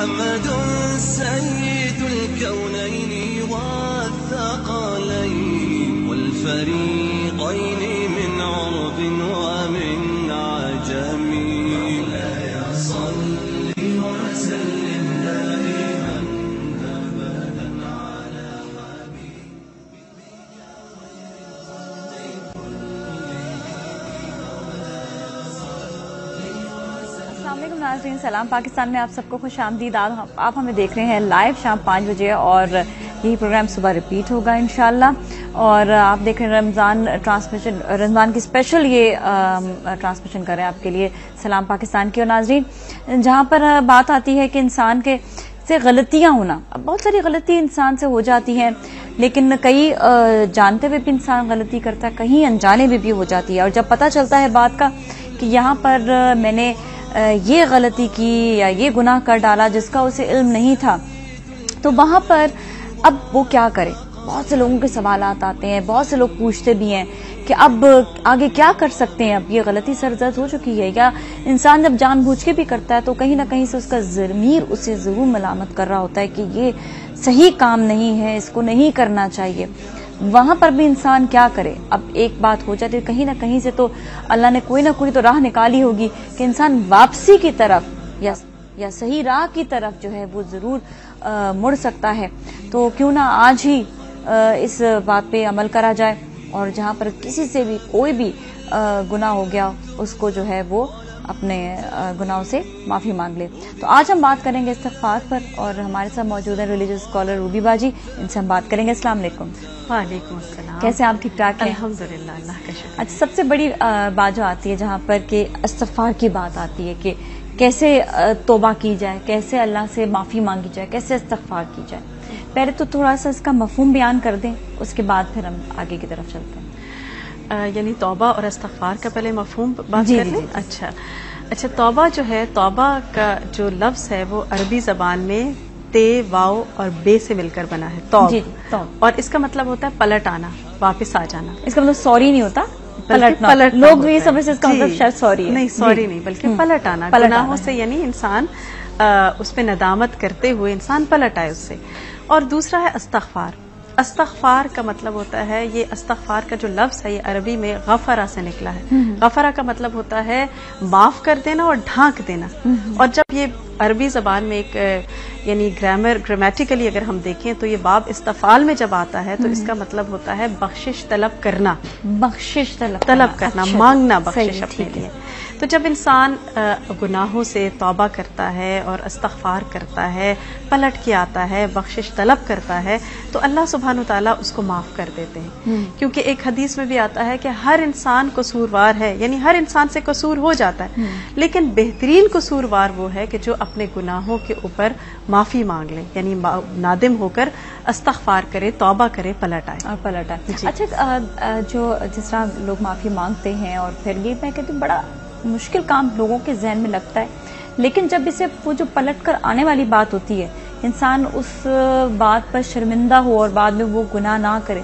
محمد سيد الكونين والثقلين والفريقين من عرب ومن عجم مولاي صل وسلم دائما أبدا على السلام علیکم ناظرین، سلام پاکستان میں آپ سب کو خوش آمدید۔ آپ ہمیں دیکھ رہے ہیں لائیو شام 5 بجے اور یہی پروگرام صبح ریپیٹ ہوگا انشاءاللہ۔ اور آپ دیکھ رہے ہیں رمضان کی اسپیشل یہ ٹرانسمیشن کر رہے ہیں آپ کے لیے سلام پاکستان کی۔ اور ناظرین، جہاں پر بات آتی ہے کہ انسان کے سے غلطیاں ہونا، بہت ساری غلطی انسان سے ہو جاتی ہیں، لیکن کئی جانتے ہوئے بھی انسان غلطی کرتا ہے، کہیں انجانے بھی ہو جاتی ہے۔ اور جب پتہ چلتا ہے بات کا کہ یہاں پر میں نے یہ غلطی کی یا یہ گناہ کر ڈالا جس کا اسے علم نہیں تھا، تو وہاں پر اب وہ کیا کرے؟ بہت سے لوگوں کے سوالات آتے ہیں، بہت سے لوگ پوچھتے بھی ہیں کہ اب آگے کیا کر سکتے ہیں؟ اب یہ غلطی سرزد ہو چکی ہے، یا انسان جب جان بوجھ کے بھی کرتا ہے تو کہیں نہ کہیں سے اس کا ضمیر اسے ضرور ملامت کر رہا ہوتا ہے کہ یہ صحیح کام نہیں ہے، اس کو نہیں کرنا چاہیے۔ وہاں پر بھی انسان کیا کرے؟ اب ایک بات ہو جاتی ہے، کہیں نہ کہیں سے تو اللہ نے کوئی نہ کوئی تو راہ نکالی ہوگی کہ انسان واپسی کی طرف یا صحیح راہ کی طرف جو ہے وہ ضرور مڑ سکتا ہے۔ تو کیوں نہ آج ہی اس بات پہ عمل کرا جائے، اور جہاں پر کسی سے بھی کوئی بھی گناہ ہو گیا اس کو جو ہے وہ اپنے گناہوں سے معافی مانگ لے۔ تو آج ہم بات کریں گے استغفار پر، اور ہمارے ساتھ موجود ہیں ریلیجیس اسکالر روبی باجی، ان سے ہم بات کریں گے۔ السلام علیکم۔ وعلیکم السلام۔ کیسے آپ؟ ٹھیک ٹھاک ہیں؟ الحمدللہ، اللہ کا شکر۔ اچھا، سب سے بڑی بات جو آتی ہے جہاں پر کہ استغفار کی بات آتی ہے کہ کیسے توبہ کی جائے، کیسے اللہ سے معافی مانگی جائے، کیسے استغفار کی جائے، پہلے تو تھوڑا سا اس کا مفہوم بیان کر دیں، اس کے بعد پھر ہم آگے کی طرف چلتے ہیں۔ یعنی توبہ اور استغفار کا پہلے مفہوم بات کر لیں۔ اچھا، توبہ جو ہے، توبہ کا جو لفظ ہے وہ عربی زبان میں تے، واو اور بے سے مل کر بنا ہے، توب، اور اس کا مطلب ہوتا ہے پلٹ آنا، واپس آ جانا۔ اس کا مطلب سوری نہیں ہوتا، پلٹنا۔ لوگ بھی سمجھتے اس کا مطلب شاید سوری ہے، نہیں، سوری نہیں، بلکہ پلٹ آنا، گناہوں سے، یعنی انسان اس پہ ندامت کرتے ہوئے انسان پلٹ آئے اس سے۔ اور دوسرا ہے استغفار۔ استغفار کا مطلب ہوتا ہے، یہ استغفار کا جو لفظ ہے یہ عربی میں غفرہ سے نکلا ہے۔ غفرہ کا مطلب ہوتا ہے معاف کر دینا اور ڈھانک دینا۔ اور جب یہ عربی زبان میں ایک یعنی گرامیٹیکلی اگر ہم دیکھیں تو یہ باب استفعال میں جب آتا ہے تو اس کا مطلب ہوتا ہے بخشش طلب کرنا، بخشش طلب کرنا، مانگنا بخشش اپنے لیے۔ تو جب انسان گناہوں سے توبہ کرتا ہے اور استغفار کرتا ہے، پلٹ کے آتا ہے، بخشش طلب کرتا ہے، تو اللہ سبحانہ وتعالیٰ اس کو معاف کر دیتے ہیں۔ کیونکہ ایک حدیث میں بھی آتا ہے کہ ہر انسان قصوروار ہے، یعنی ہر انسان سے قصور ہو جاتا ہے، لیکن بہترین قصوروار وہ ہے کہ جو اپنے گناہوں کے اوپر معافی مانگ لے، یعنی نادم ہو کر استغفار کرے، توبہ کرے، پلٹ آئے۔ اچھا، جو جس طرح لوگ معافی مانگتے ہیں، اور پھر یہ میں کہتی ہوں بڑا مشکل کام لوگوں کے ذہن میں لگتا ہے، لیکن جب اسے وہ جو پلٹ کر آنے والی بات ہوتی ہے، انسان اس بات پر شرمندہ ہو اور بعد میں وہ گناہ نہ کرے،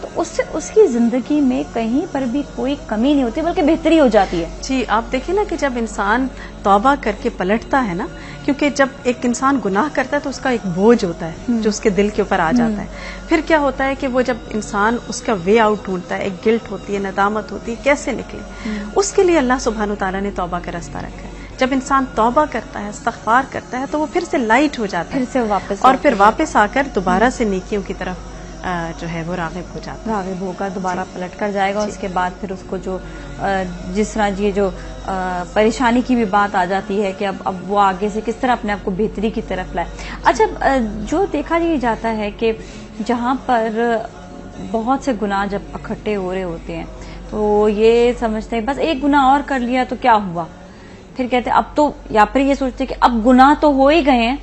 تو اس سے اس کی زندگی میں کہیں پر بھی کوئی کمی نہیں ہوتی بلکہ بہتری ہو جاتی ہے۔ جی، آپ دیکھیں نا کہ جب انسان توبہ کر کے پلٹتا ہے نا، کیونکہ جب ایک انسان گناہ کرتا ہے تو اس کا ایک بوجھ ہوتا ہے جو اس کے دل کے اوپر آ جاتا ہے، پھر کیا ہوتا ہے کہ وہ جب انسان اس کا وے آؤٹ ڈھونڈتا ہے، ایک گلٹ ہوتی ہے، ندامت ہوتی ہے، کیسے نکلے، اس کے لیے اللہ سبحانہ وتعالیٰ نے توبہ کا راستہ رکھا ہے۔ جب انسان توبہ کرتا ہے، استغفار کرتا ہے، تو وہ پھر سے لائٹ ہو جاتا ہے، اور پھر واپس آ کر دوبارہ سے نیکیوں کی طرف جو ہے وہ راغب ہو جاتا ہے، راغب ہوگا، دوبارہ پلٹ کر جائے گا۔ اس کے بعد پھر اس کو جو جس طرح یہ جو پریشانی کی بھی بات آ جاتی ہے کہ اب وہ آگے سے کس طرح اپنے آپ کو بہتری کی طرف لائے۔ اچھا، جو دیکھا جاتا ہے کہ جہاں پر بہت سے گناہ جب اکٹھے ہو رہے ہوتے ہیں تو یہ سمجھتے ہیں بس ایک گناہ اور کر لیا تو کیا ہوا، پھر کہتے اب تو، یا پھر یہ سوچتے کہ اب گناہ تو ہو ہی گئے ہیں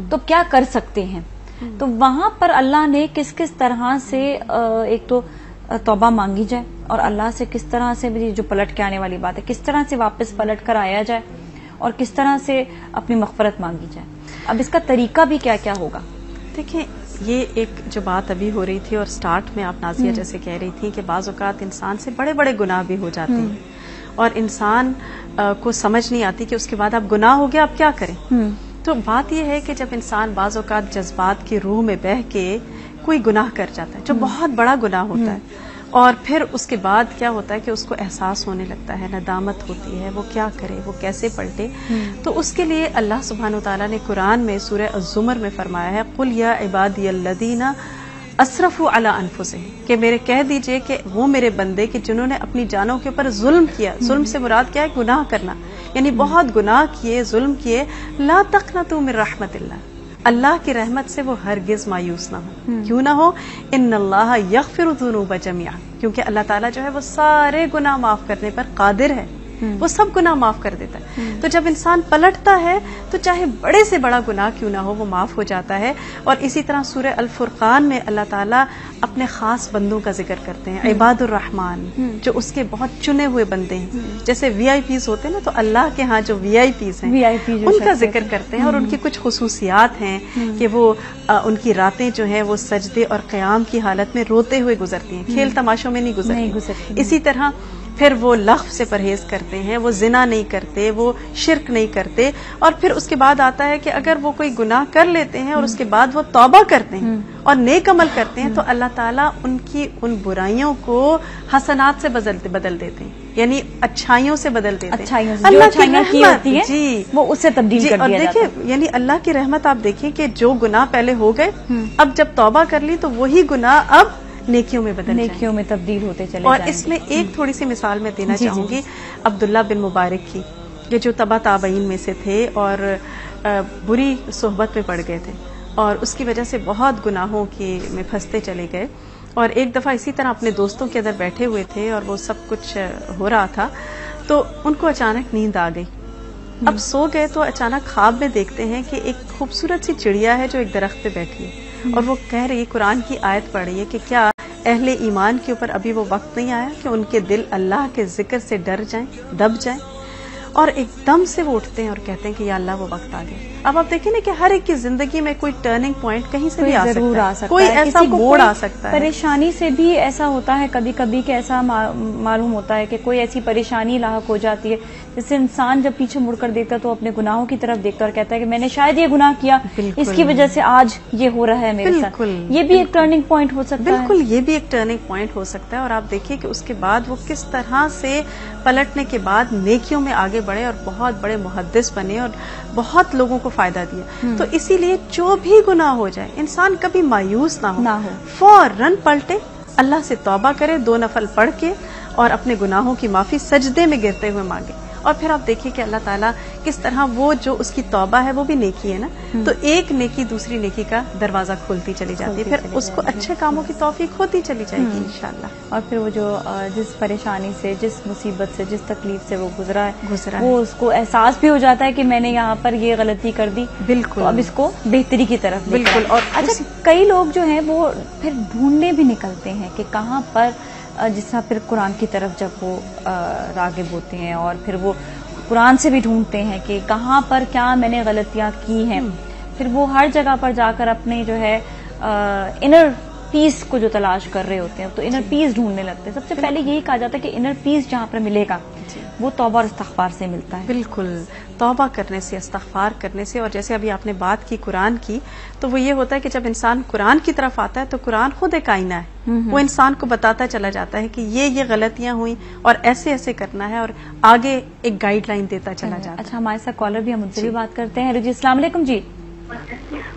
تو کیا کر سکتے ہیں۔ تو وہاں پر اللہ نے کس کس طرح سے ایک تو توبہ مانگی جائے، اور اللہ سے کس طرح سے جو پلٹ کے آنے والی بات ہے کس طرح سے واپس پلٹ کر آیا جائے، اور کس طرح سے اپنی مغفرت مانگی جائے، اب اس کا طریقہ بھی کیا کیا ہوگا؟ دیکھیں، یہ ایک جو بات ابھی ہو رہی تھی اور سٹارٹ میں آپ نازیہ جیسے کہہ رہی تھی کہ بعض اوقات انسان سے بڑے بڑے گناہ بھی ہو جاتے ہیں، اور انسان کو سمجھ نہیں آتی کہ اس کے بعد اب گناہ ہو گیا، اب کیا کریں۔ تو بات یہ ہے کہ جب انسان بعض اوقات جذبات کی روح میں بہہ کے کوئی گناہ کر جاتا ہے جو بہت بڑا گناہ ہوتا ہے، اور پھر اس کے بعد کیا ہوتا ہے کہ اس کو احساس ہونے لگتا ہے، ندامت ہوتی ہے، وہ کیا کرے، وہ کیسے پلٹے، تو اس کے لیے اللہ سبحانہ وتعالیٰ نے قرآن میں سورہ الزمر میں فرمایا ہے قُلْ يَا عِبَادِيَ الَّذِينَ اسرفوا علی انفسہم، کہ میرے کہہ دیجئے کہ وہ میرے بندے کہ جنہوں نے اپنی جانوں کے اوپر ظلم کیا، ظلم سے مراد کیا ہے؟ گناہ کرنا، یعنی بہت گناہ کیے، ظلم کیے، لا تقنطوا من رحمت اللہ کی رحمت سے وہ ہرگز مایوس نہ ہو. کیوں نہ ہو؟ ان اللہ یغفر الذنوب جميعا، کیونکہ اللہ تعالیٰ جو ہے وہ سارے گناہ معاف کرنے پر قادر ہے، وہ سب گناہ معاف کر دیتا ہے. تو جب انسان پلٹتا ہے تو چاہے بڑے سے بڑا گناہ کیوں نہ ہو وہ معاف ہو جاتا ہے. اور اسی طرح سورہ الفرقان میں اللہ تعالیٰ اپنے خاص بندوں کا ذکر کرتے ہیں، عباد الرحمن، جو اس کے بہت چنے ہوئے بندے ہیں. جیسے وی آئی پیز ہوتے ہیں نا، تو اللہ کے ہاں جو وی آئی پیز ہیں ان کا ذکر کرتے ہیں، اور ان کی کچھ خصوصیات ہیں کہ وہ ان کی راتیں جو ہیں وہ سجدے اور قیام کی حالت میں روتے ہوئے گزرتی ہیں، کھیل تماشوں میں نہیں گزرتی. اسی طرح پھر وہ لغو سے پرہیز کرتے ہیں، وہ زنا نہیں کرتے، وہ شرک نہیں کرتے. اور پھر اس کے بعد آتا ہے کہ اگر وہ کوئی گناہ کر لیتے ہیں اور اس کے بعد وہ توبہ کرتے ہیں اور نیک عمل کرتے ہیں تو اللہ تعالیٰ ان کی ان برائیوں کو حسنات سے بدل دیتے ہیں، یعنی اچھائیوں سے بدل دیتے ہیں. اللہ کی رحمت جی وہ اسے تبدیل کر دیا جاتا ہے. دیکھیں یعنی اللہ کی رحمت آپ دیکھیں کہ جو گناہ پہلے ہو گئے اب جب توبہ کر لی تو وہی گناہ اب نیکیوں میں نیکیوں میں تبدیل ہوتے چلے اور جائیں اس میں ایک تھوڑی سی مثال میں دینا چاہوں گی عبداللہ بن مبارک کی، یہ جو تبع تابعین میں سے تھے اور بری صحبت میں پڑ گئے تھے اور اس کی وجہ سے بہت گناہوں میں پھنستے چلے گئے. اور ایک دفعہ اسی طرح اپنے دوستوں کے اندر بیٹھے ہوئے تھے اور وہ سب کچھ ہو رہا تھا تو ان کو اچانک نیند آ گئی. اب سو گئے تو اچانک خواب میں دیکھتے ہیں کہ ایک خوبصورت سی چڑیا ہے جو ایک درخت پہ بیٹھی ہے اور وہ کہہ رہی ہے، قرآن کی آیت پڑھ رہی ہے کہ کیا اہل ایمان کے اوپر ابھی وہ وقت نہیں آیا کہ ان کے دل اللہ کے ذکر سے ڈر جائیں، دب جائیں. اور ایک دم سے وہ اٹھتے ہیں اور کہتے ہیں کہ یا اللہ وہ وقت آ گیا. اب آپ دیکھیں نا کہ ہر ایک کی زندگی میں کوئی ٹرننگ پوائنٹ کہیں سے بھی آ سکتا ہے، کوئی ایسا موڑ آ سکتا ہے. پریشانی سے بھی ایسا ہوتا ہے کبھی کبھی کہ ایسا معلوم ہوتا ہے کہ کوئی ایسی پریشانی لاحق ہو جاتی ہے جس سے انسان جب پیچھے مڑ کر دیکھتا تو اپنے گناہوں کی طرف دیکھتا اور کہتا ہے کہ میں نے شاید یہ گناہ کیا، اس کی وجہ سے آج یہ ہو رہا ہے میرے ساتھ. یہ بھی ایک ٹرننگ پوائنٹ ہو سکتا ہے. بالکل یہ بھی ایک ٹرننگ پوائنٹ ہو سکتا ہے. اور آپ دیکھیے کہ اس کے بعد وہ کس طرح سے پلٹنے کے بعد نیکیوں میں آگے بڑھے اور بہت بڑے محدث بنے اور بہت لوگوں کو فائدہ دیا. تو اسی لیے جو بھی گناہ ہو جائے انسان کبھی مایوس نہ ہو، فوراً پلٹے، اللہ سے توبہ کرے، 2 نفل پڑھ کے اور اپنے گناہوں کی معافی سجدے میں گرتے ہوئے مانگے. اور پھر آپ دیکھیے کہ اللہ تعالیٰ کس طرح وہ جو اس کی توبہ ہے وہ بھی نیکی ہے نا، تو ایک نیکی دوسری نیکی کا دروازہ کھولتی چلی جاتی ہے، پھر اس کو اچھے کاموں کی توفیق ہوتی چلی جائے گی انشاءاللہ. اور پھر وہ جو جس پریشانی سے، جس مصیبت سے، جس تکلیف سے وہ گزرا ہے وہ اس کو احساس بھی ہو جاتا ہے کہ میں نے یہاں پر یہ غلطی کر دی. بالکل. اب اس کو بہتری کی طرف. بالکل. اور اچھا کئی لوگ جو ہیں وہ پھر ڈھونڈنے بھی نکلتے ہیں کہ کہاں پر، جس طرح پھر قرآن کی طرف جب وہ راغب ہوتے ہیں اور پھر وہ قرآن سے بھی ڈھونڈتے ہیں کہ کہاں پر کیا میں نے غلطیاں کی ہیں، پھر وہ ہر جگہ پر جا کر اپنے جو ہے انر پیس کو جو تلاش کر رہے ہوتے ہیں تو انر پیس ڈھونڈنے لگتے ہیں. سب سے پہلے یہی کہا جاتا ہے کہ انر پیس جہاں پر ملے گا وہ توبہ اور استغفار سے ملتا ہے. بالکل، توبہ کرنے سے، استغفار کرنے سے. اور جیسے ابھی آپ نے بات کی قرآن کی، تو وہ یہ ہوتا ہے کہ جب انسان قرآن کی طرف آتا ہے تو قرآن خود ایک آئینہ ہے، وہ انسان کو بتاتا چلا جاتا ہے کہ یہ غلطیاں ہوئیں اور ایسے ایسے کرنا ہے، اور آگے ایک گائیڈ لائن دیتا چلا جاتا ہے. اچھا ہمارے ساتھ کالر بھی ہم ان سے بھی بات کرتے ہیں. جی السلام علیکم. جی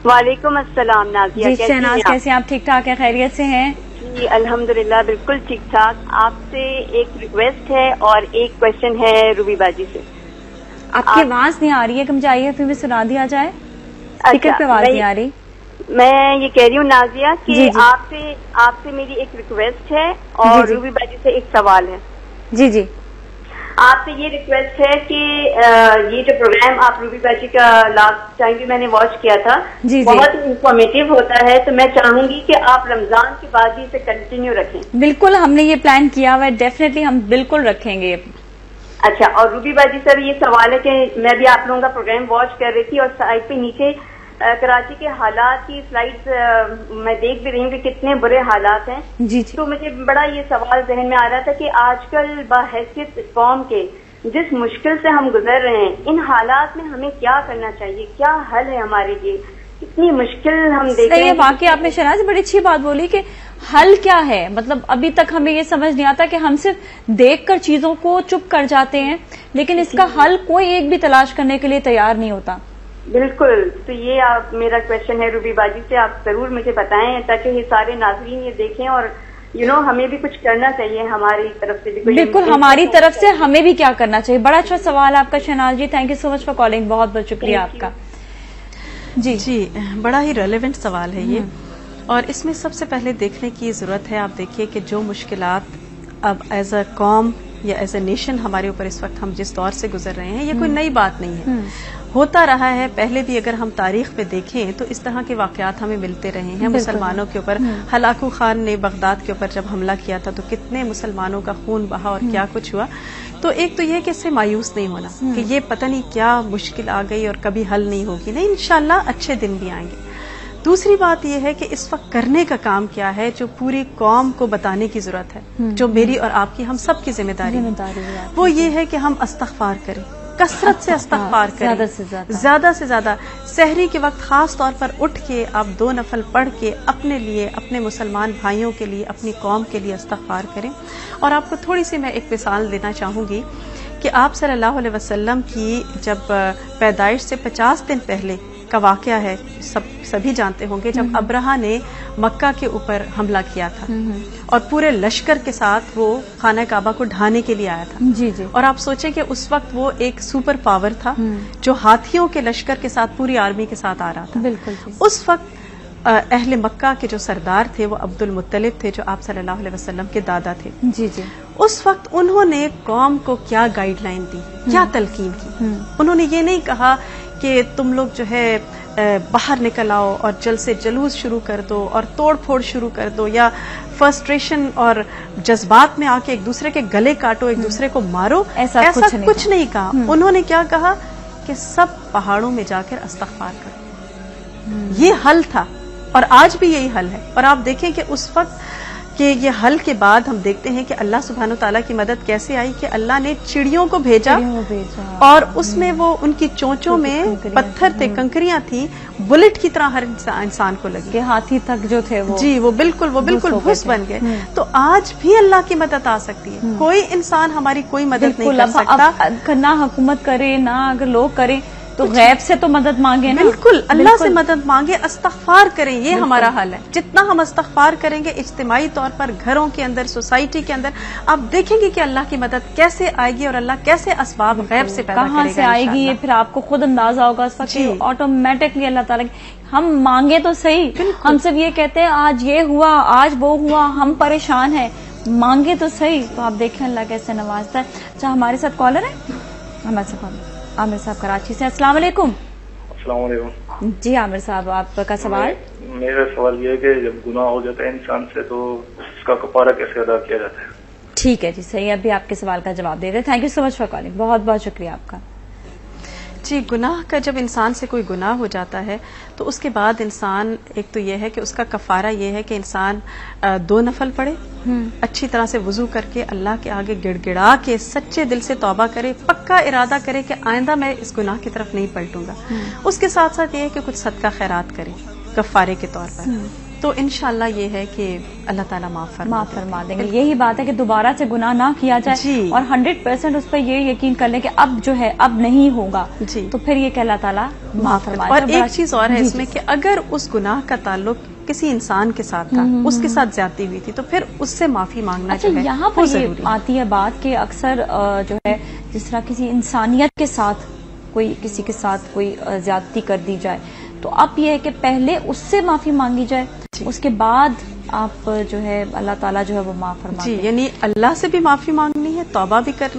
وعلیکم السلام نازیہ. جی شہناز کیسے ہیں آپ؟ ٹھیک ٹھاک ہے، خیریت سے ہیں؟ جی الحمدللہ بالکل ٹھیک ٹھاک. آپ سے ایک ریکویسٹ ہے اور ایک کوشچن ہے روبی باجی سے. آپ کی آواز نہیں آ رہی ہے، کم جائیے پھر بھی سنا دیا جائے. ٹکٹ پہ آواز نہیں آ رہی. میں یہ کہہ رہی ہوں نازیہ کہ آپ سے میری ایک ریکویسٹ ہے اور روبی باجی سے ایک سوال ہے. جی جی. آپ سے یہ ریکویسٹ ہے کہ یہ جو پروگرام آپ روبی باجی کا لاسٹ ٹائم بھی میں نے واچ کیا تھا بہت انفارمیٹیو ہوتا ہے، تو میں چاہوں گی کہ آپ رمضان کے بعد اسے کنٹینیو رکھیں. بالکل، ہم نے یہ پلان کیا ہوا ہے، ڈیفینیٹلی ہم بالکل رکھیں گے. اچھا. اور روبی باجی سر یہ سوال ہے کہ میں بھی آپ لوگوں کا پروگرام واچ کر رہی تھی اور سائٹ پہ نیچے کراچی کے حالات کی سلائڈز میں دیکھ بھی رہی ہوں کہ کتنے برے حالات ہیں. جی تو مجھے بڑا یہ سوال ذہن میں آ رہا تھا کہ آج کل باحیثیت قوم کے جس مشکل سے ہم گزر رہے ہیں، ان حالات میں ہمیں کیا کرنا چاہیے، کیا حل ہے ہمارے لیے؟ اتنی مشکل ہم دیکھ رہے ہیں. واقعی آپ نے شہناز بڑی اچھی بات بولی کہ حل کیا ہے. مطلب ابھی تک ہمیں یہ سمجھ نہیں آتا کہ ہم صرف دیکھ کر چیزوں کو چپ کر جاتے ہیں، لیکن اس کا حل کوئی ایک بھی تلاش کرنے کے لیے تیار نہیں ہوتا. بالکل. تو یہ آپ میرا کویشچن ہے روبی باجی سے، آپ ضرور مجھے بتائیں تاکہ یہ سارے ناظرین یہ دیکھیں، اور ہمیں بھی کچھ کرنا چاہیے ہماری طرف سے بھی. بالکل، ہماری طرف سے ہمیں بھی کیا کرنا چاہیے. بڑا اچھا سوال آپ کا Shahnaz ji, thank you so much for calling. بہت بہت شکریہ آپ کا. جی بڑا ہی ریلیونٹ سوال ہے یہ، اور اس میں سب سے پہلے دیکھنے کی ضرورت ہے. آپ دیکھیے کہ جو مشکلات اب ایز اے قوم یا ایز اے نیشن ہمارے اوپر اس وقت ہم جس دور سے گزر رہے ہیں، یہ کوئی نئی بات نہیں ہے، ہوتا رہا ہے. پہلے بھی اگر ہم تاریخ پہ دیکھیں تو اس طرح کے واقعات ہمیں ملتے رہے ہیں. مسلمانوں کے اوپر ہلاکو خان نے بغداد کے اوپر جب حملہ کیا تھا تو کتنے مسلمانوں کا خون بہا اور کیا کچھ ہوا. تو ایک تو یہ کہ اس سے مایوس نہیں ہونا کہ یہ پتہ نہیں کیا مشکل آ گئی اور کبھی حل نہیں ہوگی. نہیں، انشاءاللہ اچھے دن بھی آئیں گے. دوسری بات یہ ہے کہ اس وقت کرنے کا کام کیا ہے جو پوری قوم کو بتانے کی ضرورت ہے، جو میری اور آپ کی ہم سب کی ذمہ داری ہے، وہ یہ ہے کہ ہم استغفار کریں، کثرت سے استغفار کریں، زیادہ سے زیادہ. سحری کے وقت خاص طور پر اٹھ کے آپ 2 نفل پڑھ کے اپنے لیے، اپنے مسلمان بھائیوں کے لیے، اپنی قوم کے لیے استغفار کریں. اور آپ کو تھوڑی سی میں ایک مثال دینا چاہوں گی کہ آپ صلی اللہ علیہ وسلم کی جب پیدائش سے 50 دن پہلے کا واقعہ ہے، سبھی جانتے ہوں گے، جب ابرہہ نے مکہ کے اوپر حملہ کیا تھا اور پورے لشکر کے ساتھ وہ خانہ کعبہ کو ڈھانے کے لیے آیا تھا. جی. اور آپ سوچیں کہ اس وقت وہ ایک سپر پاور تھا جو ہاتھیوں کے لشکر کے ساتھ پوری آرمی کے ساتھ آ رہا تھا. بالکل. اس وقت اہل مکہ کے جو سردار تھے وہ عبد المطلب تھے، جو آپ صلی اللہ علیہ وسلم کے دادا تھے. جی. اس وقت انہوں نے قوم کو کیا گائیڈ لائن دی، کیا تلقین کی. انہوں نے یہ نہیں کہا کہ تم لوگ جو ہے باہر نکل آؤ اور جلد سے جلوس شروع کر دو اور توڑ پھوڑ شروع کر دو، یا فرسٹریشن اور جذبات میں آ کے ایک دوسرے کے گلے کاٹو، ایک دوسرے کو مارو. ایسا کچھ نہیں کہا. انہوں نے کیا کہا کہ سب پہاڑوں میں جا کر استغفار کرو. یہ حل تھا اور آج بھی یہی حل ہے. اور آپ دیکھیں کہ اس وقت کہ یہ حل کے بعد ہم دیکھتے ہیں کہ اللہ سبحانہ و تعالیٰ کی مدد کیسے آئی کہ اللہ نے چڑیوں کو بھیجا اور اس میں وہ ان کی چونچوں میں پتھر تھے، کنکریاں تھیں، بلٹ کی طرح ہر انسان کو لگی. ہاتھی تک جو تھے جی وہ بالکل بھس بن گئے. تو آج بھی اللہ کی مدد آ سکتی ہے. کوئی انسان ہماری کوئی مدد نہیں کر سکتا. نہ حکومت کرے نہ اگر لوگ کریں تو غیب سے تو مدد مانگے نا. بالکل اللہ سے مدد مانگے، استغفار کریں. یہ ہمارا حل ہے. جتنا ہم استغفار کریں گے اجتماعی طور پر گھروں کے اندر، سوسائٹی کے اندر، آپ دیکھیں گے کہ اللہ کی مدد کیسے آئے گی اور اللہ کیسے اسباب غیب سے پیدا کرے گا. کہاں سے آئے گی یہ پھر آپ کو خود اندازہ ہوگا اس وقت. آٹومیٹکلی اللہ تعالیٰ ہم مانگے تو صحیح، ہم صرف یہ کہتے ہیں آج یہ ہوا، آج وہ ہوا، ہم پریشان ہیں. مانگے تو صحیح. تو آپ دیکھیں اللہ کیسے نوازتا ہے. اچھا ہمارے ساتھ کالر ہے، ہمارے ساتھ کالر عامر صاحب کراچی سے. السلام علیکم. السلام علیکم. جی عامر صاحب آپ کا سوال. میرا سوال یہ ہے کہ جب گناہ ہو جاتا ہے انسان سے تو اس کا کفارہ کیسے ادا کیا جاتا ہے؟ ٹھیک ہے جی صحیح. ابھی آپ کے سوال کا جواب دے دیں. Thank you so much for calling. بہت بہت شکریہ آپ کا. جی گناہ کا جب انسان سے کوئی گناہ ہو جاتا ہے تو اس کے بعد انسان، ایک تو یہ ہے کہ اس کا کفارہ یہ ہے کہ انسان 2 نفل پڑھے، اچھی طرح سے وضو کر کے اللہ کے آگے گڑ گڑا کے سچے دل سے توبہ کرے، پکا ارادہ کرے کہ آئندہ میں اس گناہ کی طرف نہیں پلٹوں گا. اس کے ساتھ ساتھ یہ ہے کہ کچھ صدقہ خیرات کرے کفارے کے طور پر. تو انشاءاللہ یہ ہے کہ اللہ تعالیٰ معاف فرما دیں گے. یہی بات ہے کہ دوبارہ سے گناہ نہ کیا جائے اور 100% اس پہ یہ یقین کر لیں کہ اب جو ہے اب نہیں ہوگا. جی تو پھر یہ کہ اللہ تعالیٰ معاف فرما. اور ایک چیز اور ہے اس میں کہ اگر اس گناہ کا تعلق کسی انسان کے ساتھ تھا، اس کے ساتھ زیادتی ہوئی تھی، تو پھر اس سے معافی مانگنا جو ہے یہاں پر یہ آتی ہے بات کہ اکثر جو ہے جس طرح کسی انسانیت کے ساتھ کسی کے ساتھ کوئی زیادتی کر دی جائے تو اب یہ ہے کہ پہلے اس سے معافی مانگی جائے، اس کے بعد آپ جو ہے اللہ تعالیٰ جو ہے وہ معاف فرما. جی یعنی اللہ سے بھی معافی مانگنی ہے، توبہ بھی کرنا.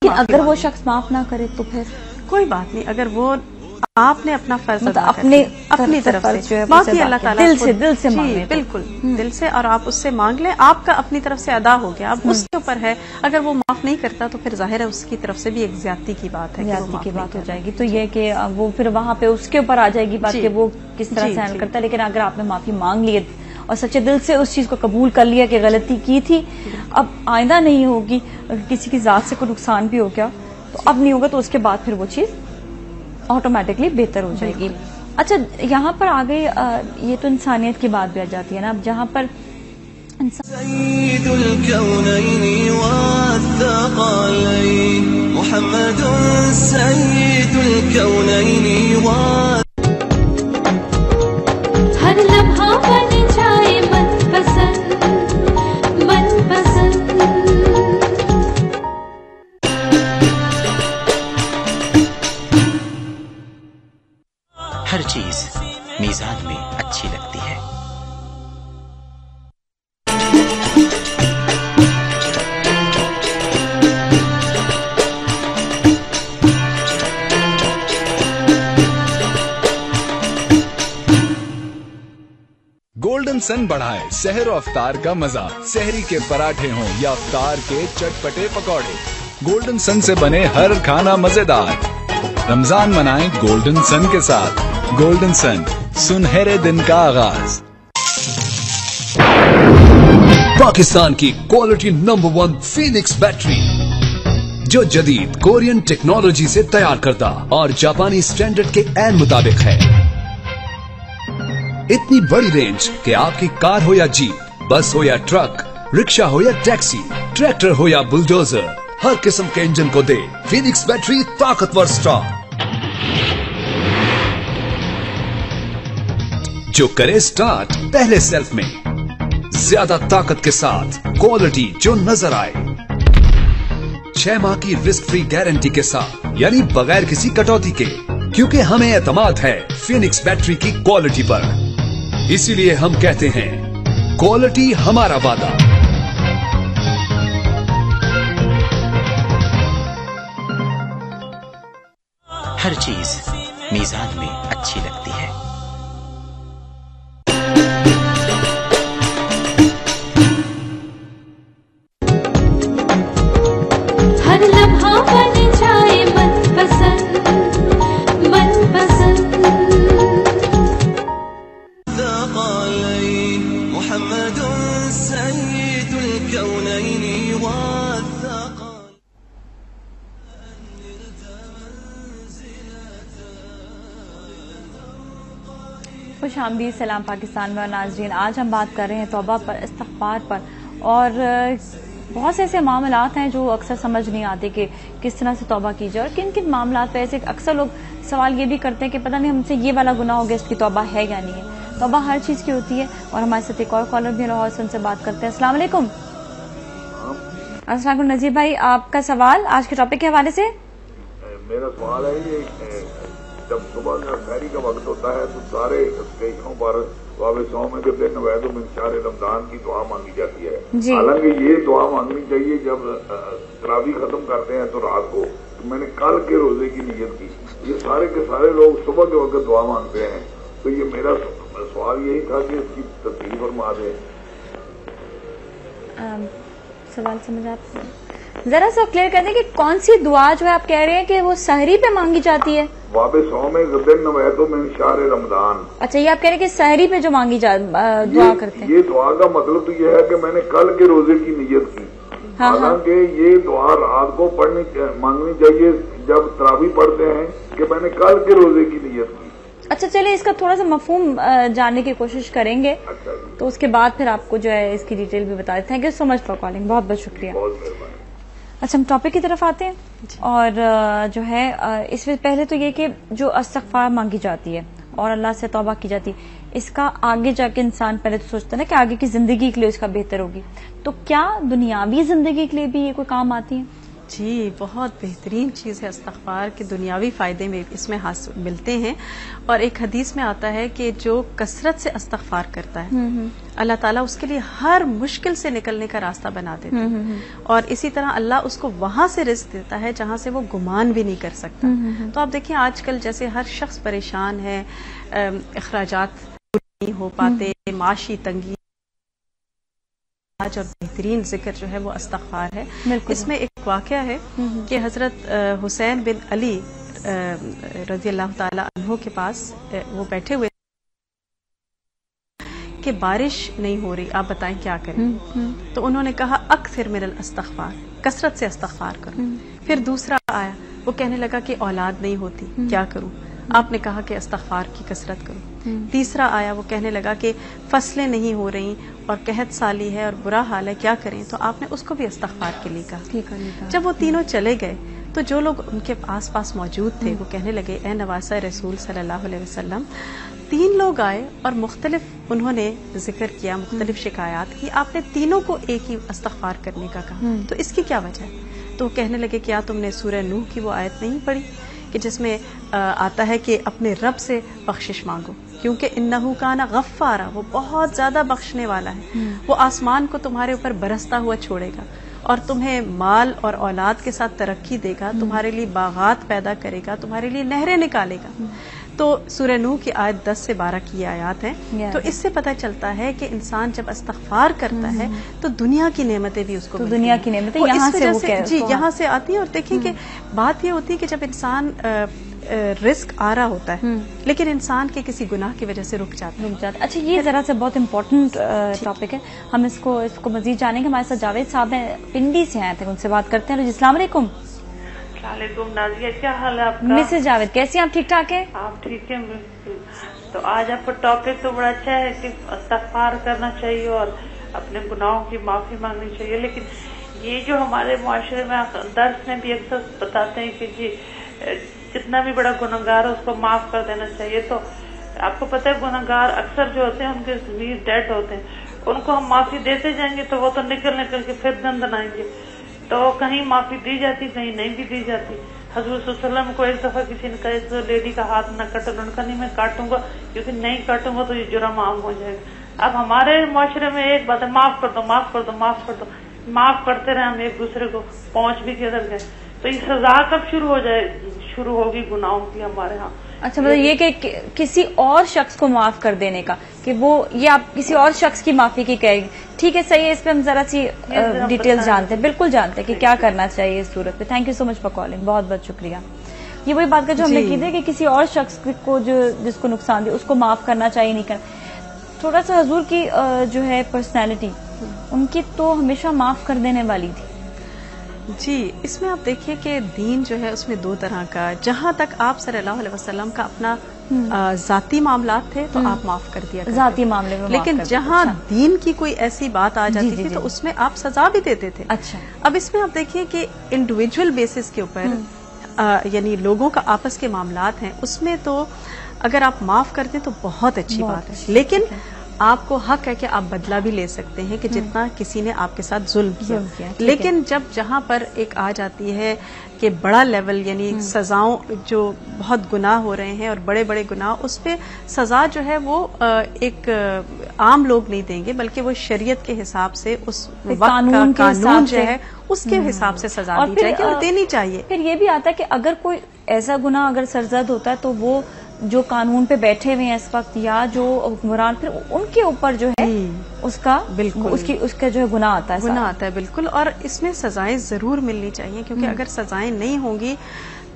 لیکن اگر وہ شخص معاف نہ کرے تو پھر کوئی بات نہیں. اگر وہ آپ نے اپنا فرض اپنی طرف سے معافی اللہ تعالیٰ دل سے مانگے، بالکل دل سے، اور آپ اس سے مانگ لیں. آپ کا اپنی طرف سے ادا ہو گیا، اب اس کے اوپر ہے. اگر وہ معاف نہیں کرتا تو پھر ظاہر ہے اس کی طرف سے بھی ایک زیادتی کی بات ہے، زیادتی کی بات ہو جائے گی. تو یہ کہ وہ پھر وہاں پہ اس کے اوپر آ جائے گی بات کہ وہ کس طرح سے ہینڈل کرتا ہے. لیکن اگر آپ نے معافی مانگ لی اور سچے دل سے اس چیز کو قبول کر لیا کہ غلطی کی تھی، اب آئندہ نہیں ہوگی، اگر کسی کی ذات سے کوئی نقصان بھی ہو گیا تو اب نہیں ہوگا، تو اس کے بعد پھر وہ چیز آٹومیٹکلی بہتر ہو جائے گی. اچھا یہاں پر آگے یہ تو انسانیت کی بات بھی آ جاتی ہے نا، اب جہاں پر سيد الكونين والثقلين محمد سيد الكونين ہر لمحہ بن جائے من پسند من پسند. ہر چیز میزان میں اچھی لگتی ہے. گولڈن سن بڑھائے سحر و افطار کا مزہ. سحری کے پراٹھے ہوں یا افطار کے چٹپٹے پکوڑے، گولڈن سن سے بنے ہر کھانا مزیدار. رمضان منائیں گولڈن سن کے ساتھ. گولڈن سن، سنہرے دن کا آغاز. پاکستان کی کوالٹی نمبر 1 فینکس بیٹری، جو جدید کورین ٹیکنالوجی سے تیار کردہ اور جاپانی سٹینڈرڈ کے عین مطابق ہے. اتنی بڑی رینج کہ آپ کی کار ہو یا جیپ، بس ہو یا ٹرک، رکشہ ہو یا ٹیکسی، ٹریکٹر ہو یا بلڈوزر، ہر قسم کے انجن کو دے فینکس بیٹری طاقتور سٹارٹ، جو کرے سٹارٹ پہلے سیلف میں. زیادہ طاقت کے ساتھ کوالٹی جو نظر آئے. 6 ماہ کی رسک فری گارنٹی کے ساتھ، یعنی بغیر کسی کٹوتی کے، کیونکہ ہمیں اعتماد ہے فینکس بیٹری کی کوالٹی پر. اسی لیے ہم کہتے ہیں کوالٹی ہمارا وعدہ. ہر چیز میزان میں اچھی لگتی ہے. ہر لمحہ بن جائے من پسند من پسند. الثقلين محمد سيد الكونين والثقلين. خوش آمدید سلام پاکستان میں. اور ناظرین، آج ہم بات کر رہے ہیں توبہ پر، استغفار پر، اور بہت سے ایسے معاملات ہیں جو اکثر سمجھ نہیں آتے کہ کس طرح سے توبہ کی جائے، اور کن کن معاملات پہ ایسے اکثر لوگ سوال یہ بھی کرتے ہیں کہ پتہ نہیں ہم سے یہ والا گناہ ہو گیا، اس کی توبہ ہے یا نہیں ہے. توبہ ہر چیز کی ہوتی ہے. اور ہمارے ساتھ ایک اور کالر بھی لاہور سے، ان سے بات کرتے ہیں. السلام علیکم. السلام علیکم نذیر بھائی، آپ کا سوال آج کے ٹاپک کے حوالے سے. میرا سوال ہے یہ، جب صبح کا سحری کا وقت ہوتا ہے تو سارے اسٹیشنوں پر وابستوں میں جب نوید من شہر رمضان کی دعا مانگی جاتی ہے. حالانکہ یہ دعا مانگنی چاہیے جب تراویح ختم کرتے ہیں تو رات کو. میں نے کل کے روزے کی نیت کی. یہ سارے کے سارے لوگ صبح کے وقت دعا مانگتے ہیں، تو یہ میرا سوال یہی تھا کہ اس کی تفصیل فرما دیں. سوال سمجھ آپ ذرا سا کلیئر کر دیں کہ کون سی دعا جو ہے آپ کہہ رہے ہیں کہ وہ سحری پہ مانگی جاتی ہے؟ وابستوں میں غدن نوید من شہر رمضان. اچھا، یہ آپ کہہ رہے ہیں کہ سحری پہ جو مانگی دعا کرتے ہیں. یہ دعا کا مطلب تو یہ ہے کہ میں نے کل کے روزے کی نیت کی. حالانکہ یہ دعا رات کو مانگنی چاہیے جب تراویح پڑھتے ہیں کہ میں نے کل کے روزے کی نیت کی. اچھا چلیے، اس کا تھوڑا سا مفہوم جاننے کی کوشش کریں گے، تو اس کے بعد پھر آپ کو جو ہے اس کی ڈیٹیل بھی بتا دیتے ہیں. Thank you so much for calling, بہت بہت شکریہ. اچھا، ہم ٹاپک کی طرف آتے ہیں. اور جو ہے اس میں پہلے تو یہ کہ جو استغفار مانگی جاتی ہے اور اللہ سے توبہ کی جاتی ہے، اس کا آگے جا کے انسان پہلے تو سوچتا ہے نا کہ آگے کی زندگی کے لیے اس کا بہتر ہوگی، تو کیا دنیاوی زندگی کے لیے بھی یہ کوئی کام آتی ہے؟ جی، بہت بہترین چیز ہے استغفار کے. دنیاوی فائدے میں اس میں حاصل ملتے ہیں. اور ایک حدیث میں آتا ہے کہ جو کثرت سے استغفار کرتا ہے اللہ تعالیٰ اس کے لیے ہر مشکل سے نکلنے کا راستہ بنا دیتے ہیں. اور اسی طرح اللہ اس کو وہاں سے رزق دیتا ہے جہاں سے وہ گمان بھی نہیں کر سکتا. تو آپ دیکھیں آج کل جیسے ہر شخص پریشان ہے، اخراجات نہیں ہو پاتے، معاشی تنگی، اور بہترین ذکر جو ہے وہ استغفار ہے. اس میں ایک واقعہ ہے کہ حضرت حسین بن علی رضی اللہ تعالی عنہ کے پاس وہ بیٹھے ہوئے کہ بارش نہیں ہو رہی، آپ بتائیں کیا کریں؟ تو انہوں نے کہا اکثر من الاستغفار، کثرت سے استغفار کرو۔ پھر دوسرا آیا، وہ کہنے لگا کہ اولاد نہیں ہوتی، کیا کروں؟ آپ نے کہا کہ استغفار کی کثرت کرو۔ تیسرا آیا، وہ کہنے لگا کہ فصلیں نہیں ہو رہی اور قحط سالی ہے اور برا حال ہے، کیا کریں؟ تو آپ نے اس کو بھی استغفار کے لیے کہا۔ جب وہ تینوں چلے گئے تو جو لوگ ان کے آس پاس موجود تھے وہ کہنے لگے اے نواسہ رسول صلی اللہ علیہ وسلم، 3 لوگ آئے اور مختلف انہوں نے ذکر کیا، مختلف شکایات کی، آپ نے تینوں کو ایک ہی استغفار کرنے کا کہا، تو اس کی کیا وجہ ہے؟ تو وہ کہنے لگے کیا تم نے سورہ نوح کی وہ آیت نہیں پڑھی کہ جس میں آتا ہے کہ اپنے رب سے بخشش مانگو، کیونکہ انہو کان غفارا، وہ بہت زیادہ بخشنے والا ہے، وہ آسمان کو تمہارے اوپر برستا ہوا چھوڑے گا اور تمہیں مال اور اولاد کے ساتھ ترقی دے گا، تمہارے لیے باغات پیدا کرے گا، تمہارے لیے نہریں نکالے گا۔ تو سورہ نوح کی آیت 10 سے 12 کی آیات ہیں۔ تو اس سے پتہ چلتا ہے کہ انسان جب استغفار کرتا ہے تو دنیا کی نعمتیں بھی اس کو ملتی ہیں، دنیا کی نعمتیں یہاں سے جی یہاں سے آتی ہیں۔ اور دیکھیں کہ بات یہ ہوتی ہے کہ جب انسان رزق آ رہا ہوتا ہے لیکن انسان کے کسی گناہ کی وجہ سے رک جاتا ہے۔ اچھا، یہ ذرا سے بہت امپورٹنٹ ٹاپک ہے، ہم اس کو مزید جانیں گے۔ ہمارے ساتھ جاوید صاحب ہیں، پنڈی سے آئے تھے، ان سے بات کرتے ہیں۔ السلام علیکم۔ السلام علیکم نازیہ، کیا حال ہے آپ کا؟ مسز جاوید کیسی ہیں آپ؟ ٹھیک ٹھاک ہے؟ آپ ٹھیک ہیں؟ تو آج آپ کا ٹاپک تو بڑا اچھا ہے کہ استغفار کرنا چاہیے اور اپنے گناہوں کی معافی مانگنی چاہیے، لیکن یہ جو ہمارے معاشرے میں درس میں بھی اکثر بتاتے ہیں کہ جی جتنا بھی بڑا گنہگار ہے اس کو معاف کر دینا چاہیے، تو آپ کو پتہ ہے گنہگار اکثر جو ہوتے ہیں ان کے ضمیر ڈیڈ ہوتے ہیں، ان کو ہم معافی دیتے جائیں گے تو وہ تو نکل کے پھر دن آئیں گے، تو کہیں معافی دی جاتی کہیں نہیں بھی دی جاتی۔ حضور صلی اللہ علیہ وسلم کو ایک دفعہ کسی نے کہا تو لیڈی کا ہاتھ نہ کاٹو، انہوں نے کہا نہیں میں کاٹوں گا، کیونکہ نہیں کاٹوں گا تو یہ جرم عام ہو جائے گا۔ اب ہمارے معاشرے میں ایک بات ہے، معاف کر دو معاف کر دو معاف کر دو، معاف کرتے رہے ہم ایک دوسرے کو، پہنچ بھی کدھر گئے۔ تو یہ سزا کب شروع ہوگی گناہوں کی ہمارے ہاں؟ اچھا، مطلب یہ کہ کسی اور شخص کو معاف کر دینے کا، کہ وہ یہ آپ کسی اور شخص کی معافی کی کہہ گی، ٹھیک ہے صحیح ہے، اس پہ ہم ذرا سی ڈیٹیل جانتے ہیں، بالکل جانتے ہیں کہ کیا کرنا چاہیے اس صورت پہ۔ Thank you so much for calling, بہت بہت شکریہ۔ یہ وہی بات کا جو ہم نے کی تھی کہ کسی اور شخص کو جس کو نقصان دے اس کو معاف کرنا چاہیے، نہیں کرنا۔ تھوڑا سا حضور کی جو ہے پرسنالٹی ان کی تو ہمیشہ معاف کر دینے والی تھی۔ جی، اس میں آپ دیکھیے کہ دین جو ہے اس میں 2 طرح کا، جہاں تک آپ صلی اللہ علیہ وسلم کا اپنا ذاتی معاملات تھے تو آپ معاف کر دیا ذاتی معاملے میں، لیکن جہاں دین کی کوئی ایسی بات آ جاتی تھی تو اس میں آپ سزا بھی دیتے تھے۔ اچھا، اب اس میں آپ دیکھیے کہ انڈیویجول بیسس کے اوپر یعنی لوگوں کا آپس کے معاملات ہیں، اس میں تو اگر آپ معاف کرتے تو بہت اچھی بات ہے، لیکن آپ کو حق ہے کہ آپ بدلہ بھی لے سکتے ہیں کہ جتنا کسی نے آپ کے ساتھ ظلم کیا، لیکن جہاں پر ایک آ جاتی ہے کہ بڑا لیول یعنی سزاؤں جو بہت گناہ ہو رہے ہیں اور بڑے بڑے گناہ، اس پہ سزا جو ہے وہ ایک عام لوگ نہیں دیں گے بلکہ وہ شریعت کے حساب سے اس وقت کا قانون جو ہے اس کے حساب سے سزا دی جائے گی اور دینی چاہیے۔ پھر یہ بھی آتا ہے کہ اگر کوئی ایسا گناہ اگر سرزد ہوتا ہے تو وہ جو قانون پہ بیٹھے ہوئے ہیں اس وقت یا جو حکمران، پھر ان کے اوپر جو ہے اس کا بالکل اس کا جو ہے گناہ آتا ہے بالکل۔ اور اس میں سزائیں ضرور ملنی چاہیے، کیونکہ اگر سزائیں نہیں ہوں گی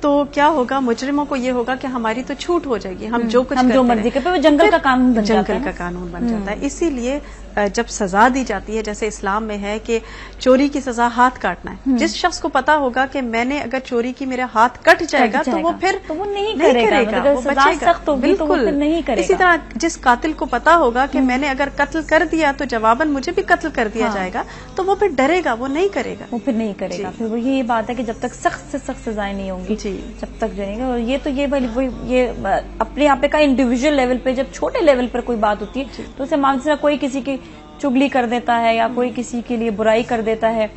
تو کیا ہوگا، مجرموں کو یہ ہوگا کہ ہماری تو چھوٹ ہو جائے گی، ہم جو مرضی کرتے ہیں، جنگل کا قانون بن جاتا ہے۔ اسی لیے جب سزا دی جاتی ہے، جیسے اسلام میں ہے کہ چوری کی سزا ہاتھ کاٹنا ہے، جس شخص کو پتا ہوگا کہ میں نے اگر چوری کی میرا ہاتھ کٹ جائے گا تو وہ پھر نہیں کرے گا، وہ بچے گا، بالکل نہیں کرے گا۔ اسی طرح جس قاتل کو پتا ہوگا کہ میں نے اگر قتل کر دیا تو جواباً مجھے بھی قتل کر دیا جائے گا تو وہ پھر ڈرے گا، وہ نہیں کرے گا، وہ پھر نہیں کرے گا۔ پھر وہ یہ بات ہے کہ جب تک سخت سے سخت سزائیں نہیں ہوں گی جب تک جو نہیں، اور یہ تو یہ اپنے آپ کا انڈیویجول لیول پہ جب چھوٹے لیول پر کوئی بات ہوتی ہے تو اسے معاملے کوئی کسی کی چگلی کر دیتا ہے یا کوئی کسی کے لیے برائی کر دیتا ہے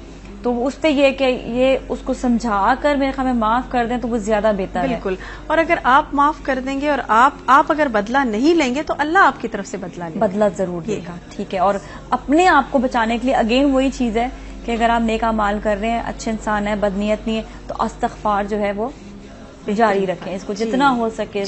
تو اس پہ یہ کہ یہ اس کو سمجھا کر میرے خیال میں معاف کر دیں تو وہ زیادہ بہتر ہے۔ بالکل، اور اگر آپ معاف کر دیں گے اور آپ اگر بدلہ نہیں لیں گے تو اللہ آپ کی طرف سے بدلہ ضرور دے گا، ٹھیک ہے۔ اور اپنے آپ کو بچانے کے لیے اگین وہی چیز ہے کہ اگر آپ نیک اعمال کر رہے ہیں، اچھے انسان ہیں، بدنیت نہیں ہے، تو استغفار جو ہے وہ جاری رکھیں، اس کو جتنا ہو سکے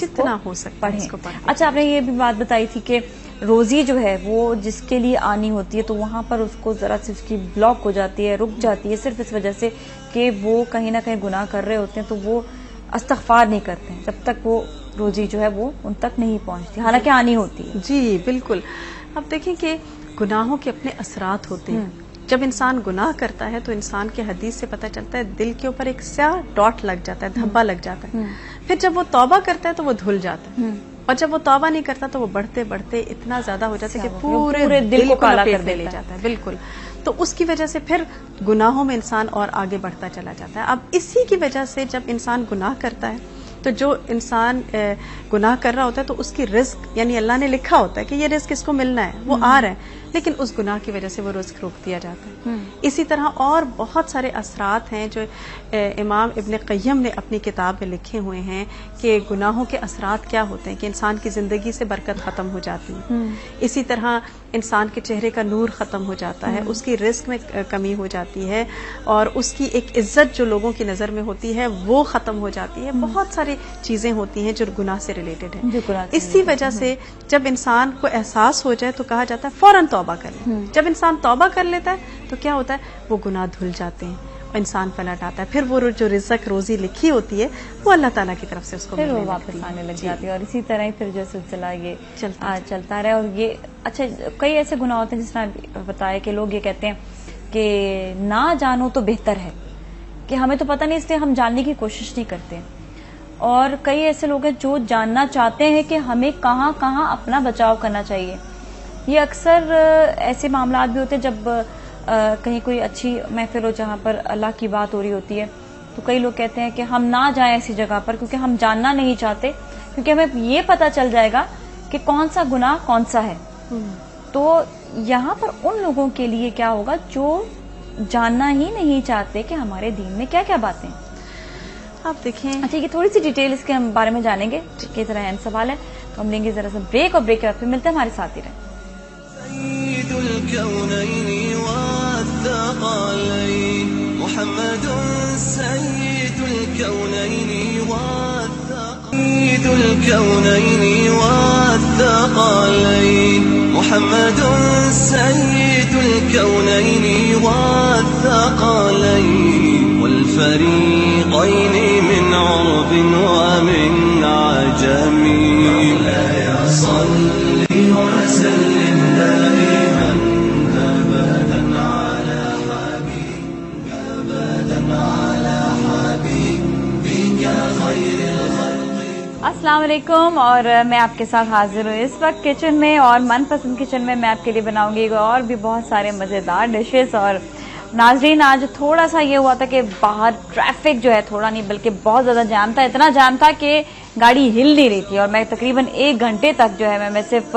پڑھیں۔ اچھا، آپ نے یہ بھی بات بتائی تھی کہ روزی جو ہے وہ جس کے لیے آنی ہوتی ہے تو وہاں پر اس کو ذرا سی اس کی بلاک ہو جاتی ہے، رک جاتی ہے، صرف اس وجہ سے کہ وہ کہیں نہ کہیں گناہ کر رہے ہوتے ہیں تو وہ استغفار نہیں کرتے ہیں جب تک وہ روزی جو ہے وہ ان تک نہیں پہنچتی، حالانکہ آنی ہوتی ہے۔ جی بالکل، اب دیکھیں کہ گناہوں کے اپنے اثرات ہوتے ہیں. جب انسان گناہ کرتا ہے تو انسان کے حدیث سے پتہ چلتا ہے دل کے اوپر ایک سیاہ ڈاٹ لگ جاتا ہے, دھبا لگ جاتا ہے. پھر جب وہ توبہ کرتا ہے تو وہ دھل جاتا ہے, اور جب وہ توبہ نہیں کرتا تو وہ بڑھتے بڑھتے اتنا زیادہ ہو جاتا ہے کہ پورے دل کو کالا کر لے جاتا ہے. بالکل. تو اس کی وجہ سے پھر گناہوں میں انسان اور آگے بڑھتا چلا جاتا ہے. اب اسی کی وجہ سے جب انسان گناہ کرتا ہے تو جو انسان گناہ کر رہا ہوتا ہے تو اس کی رزق, یعنی اللہ نے لکھا ہوتا ہے کہ یہ رزق اس کو ملنا ہے, وہ آ رہا ہے, لیکن اس گناہ کی وجہ سے وہ رزق روک دیا جاتا ہے. اسی طرح اور بہت سارے اثرات ہیں جو امام ابن قیم نے اپنی کتاب میں لکھے ہوئے ہیں کہ گناہوں کے اثرات کیا ہوتے ہیں, کہ انسان کی زندگی سے برکت ختم ہو جاتی ہے. اسی طرح انسان کے چہرے کا نور ختم ہو جاتا ہے, اس کی رزق میں کمی ہو جاتی ہے, اور اس کی ایک عزت جو لوگوں کی نظر میں ہوتی ہے وہ ختم ہو جاتی ہے. بہت ساری چیزیں ہوتی ہیں جو گناہ سے ریلیٹڈ ہیں. اسی وجہ سے جب انسان کو احساس ہو جائے تو کہا جاتا ہے فوراً توبہ کر لے. جب انسان توبہ کر لیتا ہے تو کیا ہوتا ہے, وہ گناہ دھل جاتے ہیں, انسان پلٹ آتا ہے. پھر وہ جو رزق روزی لکھی ہوتی ہے وہ اللہ تعالیٰ کی طرف سے اس کو واپس آنے لگ جاتی ہے, اور اسی طرح ہی پھر جو سلسلہ یہ چلتا رہے. اور یہ اچھا کئی ایسے گناہ ہوتے ہیں جس نے بتایا کہ لوگ یہ کہتے ہیں کہ نہ جانو تو بہتر ہے, کہ ہمیں تو پتہ نہیں اس لیے ہم جاننے کی کوشش نہیں کرتے. اور کئی ایسے لوگ ہیں جو جاننا چاہتے ہیں کہ ہمیں کہاں کہاں اپنا بچاؤ کرنا چاہیے. یہ اکثر ایسے معاملات بھی ہوتے ہیں جب کہیں کوئی اچھی محفل ہو جہاں پر اللہ کی بات ہو رہی ہوتی ہے, تو کئی لوگ کہتے ہیں کہ ہم نہ جائیں ایسی جگہ پر کیونکہ ہم جاننا نہیں چاہتے, کیونکہ ہمیں یہ پتا چل جائے گا کہ کون سا گناہ کون سا ہے. تو یہاں پر ان لوگوں کے لیے کیا ہوگا جو جاننا ہی نہیں چاہتے کہ ہمارے دین میں کیا کیا باتیں. آپ دیکھیں, اچھا یہ تھوڑی سی ڈیٹیل اس کے بارے میں جانیں گے, کس طرح اہم سوال ہے, تو ہم لیں گے ذرا سا بریک, اور بریک کے بعد پھر ملتے ہیں, ہمارے ساتھ ہی رہیں. سيد الكونين والثقلين محمد سيد الكونين والثقلين سيد الكونين والثقلين محمد سيد الكونين والثقلين والفريقين من عرب ومن عجم مولاي صل وسلم دائما ابدا على حبيبك ابدا على حبيبك خير الخلق. السلام علیکم, اور میں آپ کے ساتھ حاضر ہوں اس وقت کچن میں, اور من پسند کچن میں میں آپ کے لیے بناؤں گی اور بھی بہت سارے مزیدار ڈشز. اور ناظرین آج تھوڑا سا یہ ہوا تھا کہ باہر ٹریفک جو ہے تھوڑا نہیں بلکہ بہت زیادہ جام تھا, اتنا جام تھا کہ گاڑی ہل نہیں رہی تھی, اور میں تقریباً 1 گھنٹے تک جو ہے میں صرف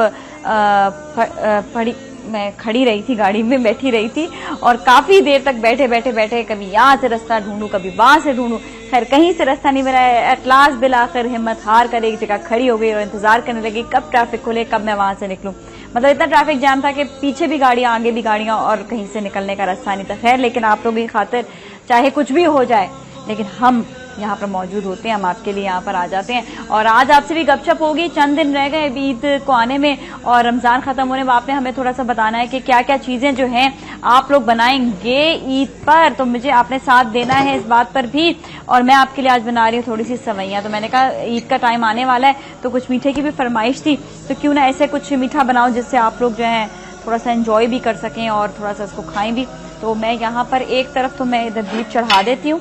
میں کھڑی رہی تھی, گاڑی میں بیٹھی رہی تھی, اور کافی دیر تک بیٹھے کبھی یہاں سے رستہ ڈھونڈوں کبھی وہاں سے ڈھونڈوں, خیر کہیں سے رستہ نہیں ملا. ایٹ لاسٹ بالآخر ہمت ہار کر ایک جگہ کھڑی ہو گئی اور انتظار کرنے لگی کب ٹریفک کھلے, کب میں وہاں سے نکلوں. مطلب اتنا ٹریفک جام تھا کہ پیچھے بھی گاڑیاں آگے بھی گاڑیاں, اور کہیں سے نکلنے کا راستہ نہیں تھا. خیر لیکن آپ لوگوں کی خاطر چاہے کچھ بھی ہو جائے لیکن ہم یہاں پر موجود ہوتے ہیں, ہم آپ کے لیے یہاں پر آ جاتے ہیں. اور آج آپ سے بھی گپ شپ ہوگی, چند دن رہ گئے عید کو آنے میں اور رمضان ختم ہونے میں. آپ نے ہمیں تھوڑا سا بتانا ہے کہ کیا کیا چیزیں جو ہیں آپ لوگ بنائیں گے عید پر, تو مجھے آپ نے ساتھ دینا ہے اس بات پر بھی. اور میں آپ کے لیے آج بنا رہی ہوں تھوڑی سی سوئیاں, تو میں نے کہا عید کا ٹائم آنے والا ہے تو کچھ میٹھے کی بھی فرمائش تھی, تو کیوں نہ ایسے کچھ میٹھا بناؤ جس سے آپ لوگ جو ہیں تھوڑا سا انجوائے بھی کر سکیں اور تھوڑا سا اس کو کھائیں بھی. تو میں یہاں پر ایک طرف تو میں ادھر دیپ چڑھا دیتی ہوں,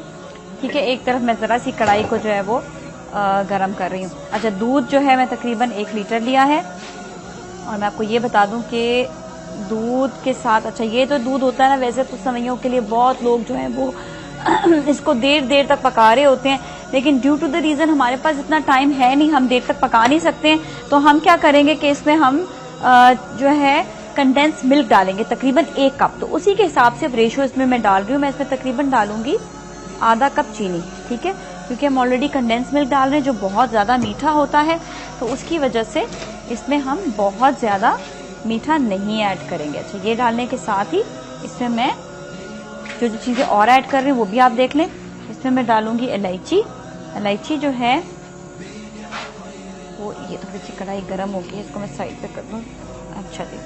ٹھیک ہے, ایک طرف میں ذرا سی کڑھائی کو جو ہے وہ گرم کر رہی ہوں. اچھا دودھ جو ہے میں تقریباً 1 لیٹر لیا ہے, اور میں آپ کو یہ بتا دوں کہ دودھ کے ساتھ, اچھا یہ تو دودھ ہوتا ہے نا, ویسے تو سوئیوں کے لیے بہت لوگ جو ہیں وہ اس کو دیر تک پکا رہے ہوتے ہیں, لیکن ڈیو ٹو دا ریزن ہمارے پاس اتنا ٹائم ہے نہیں, ہم دیر تک پکا نہیں سکتے ہیں. تو ہم کیا کریں گے کہ اس میں ہم جو ہے کنڈینس ملک ڈالیں گے تقریباً 1 کپ. تو اسی کے حساب سے ریشو اس میں ڈال رہی ہوں. میں اس میں تقریباً ڈالوں گی ½ کپ چینی, ٹھیک ہے, کیونکہ ہم آلریڈی کنڈینس ملک ڈال رہے ہیں جو بہت زیادہ میٹھا ہوتا ہے, تو اس کی وجہ سے اس میں ہم بہت زیادہ میٹھا نہیں ایڈ کریں گے. اچھا یہ ڈالنے کے ساتھ ہی اس میں میں جو چیزیں اور ایڈ کر رہی ہوں وہ بھی آپ دیکھ لیں. اس میں میں ڈالوں گی الائچی. الائچی جو ہے وہ یہ تھوڑی سی کڑھائی گرم ہوگی, اس کو میں سائڈ پہ کر دوں. اچھا جی,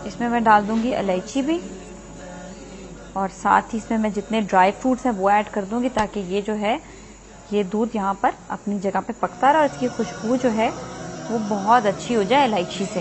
اس میں میں ڈال دوں گی الائچی بھی, اور ساتھ ہی اس میں میں جتنے ڈرائی فروٹس ہیں وہ ایڈ کر دوں گی تاکہ یہ جو ہے یہ دودھ یہاں پر اپنی جگہ پہ پکتا رہے اور اس کی خوشبو جو ہے وہ بہت اچھی ہو جائے الائچی سے.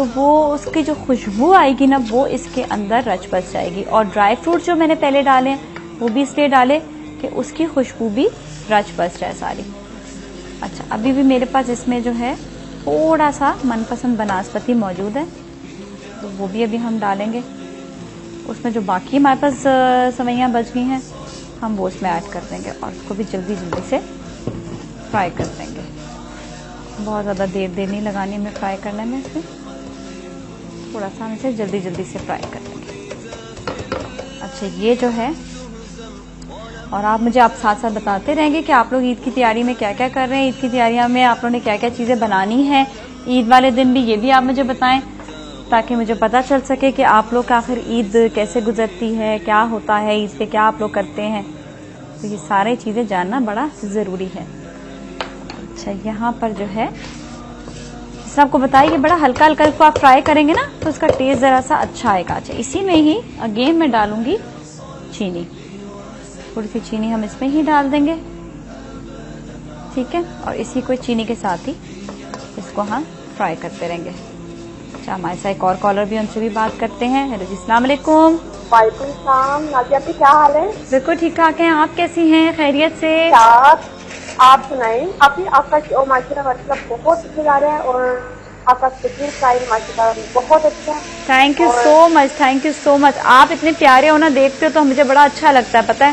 تو وہ اس کی جو خوشبو آئے گی نا وہ اس کے اندر رچ بس جائے گی. اور ڈرائی فروٹ جو میں نے پہلے ڈالے ہیں وہ بھی اس لیے ڈالے کہ اس کی خوشبو بھی رچ بس جائے ساری. اچھا ابھی بھی میرے پاس اس میں جو ہے تھوڑا سا من پسند بناسپتی موجود ہے تو وہ بھی ابھی ہم ڈالیں گے. اس میں جو باقی ہمارے پاس سوئیاں بچ گئی ہیں ہم وہ اس میں ایڈ کر دیں گے اور اس کو بھی جلدی جلدی سے فرائی کر دیں گے. بہت زیادہ دیر نہیں لگانی ہمیں فرائی کرنے میں, اس میں تھوڑا سا ہم اسے جلدی جلدی سے فرائی کر دیں گے. اچھا یہ جو ہے, اور آپ مجھے آپ ساتھ ساتھ بتاتے رہیں گے کہ آپ لوگ عید کی تیاری میں کیا کیا کر رہے ہیں, عید کی تیاریاں میں آپ لوگوں نے کیا کیا چیزیں بنانی ہیں عید والے دن بھی, یہ بھی آپ مجھے بتائیں تاکہ مجھے پتا چل سکے کہ آپ لوگ آخر عید کیسے گزرتی ہے, کیا ہوتا ہے عید پہ, کیا آپ لوگ کرتے ہیں. تو یہ ساری چیزیں جاننا بڑا ضروری ہے. اچھا یہاں پر جو ہے سب کو بتائیے بڑا ہلکا ہلکا اس کو آپ فرائی کریں گے نا تو اس کا ٹیسٹ ذرا سا اچھا آئے گا. اچھا اسی میں ہی اگین میں ڈالوں گی چینی, تھوڑی سی چینی ہم اس میں ہی ڈال دیں گے, ٹھیک ہے, اور اسی کو چینی کے ساتھ ہی اس کو ہم فرائی کرتے رہیں گے. اچھا ہمارے ساتھ ایک اور کالر بھی, ان سے بھی بات کرتے ہیں. ہیلو جی السلام علیکم. وعلیکم السلام. نازیہ آپ کی کیا حال ہے؟ بالکل ٹھیک ٹھاک ہیں, آپ کیسی ہیں؟ خیریت سے؟ آپ سنائیں. آپ کا ماشاء اللہ بہت اچھے جا رہے ہیں اور آپ کا اسٹائل ماشاء اللہ بہت اچھا ہے. Thank you so much, thank you so much. آپ اتنے پیارے ہونا دیکھتے ہو تو مجھے بڑا اچھا لگتا ہے, پتہ ہے.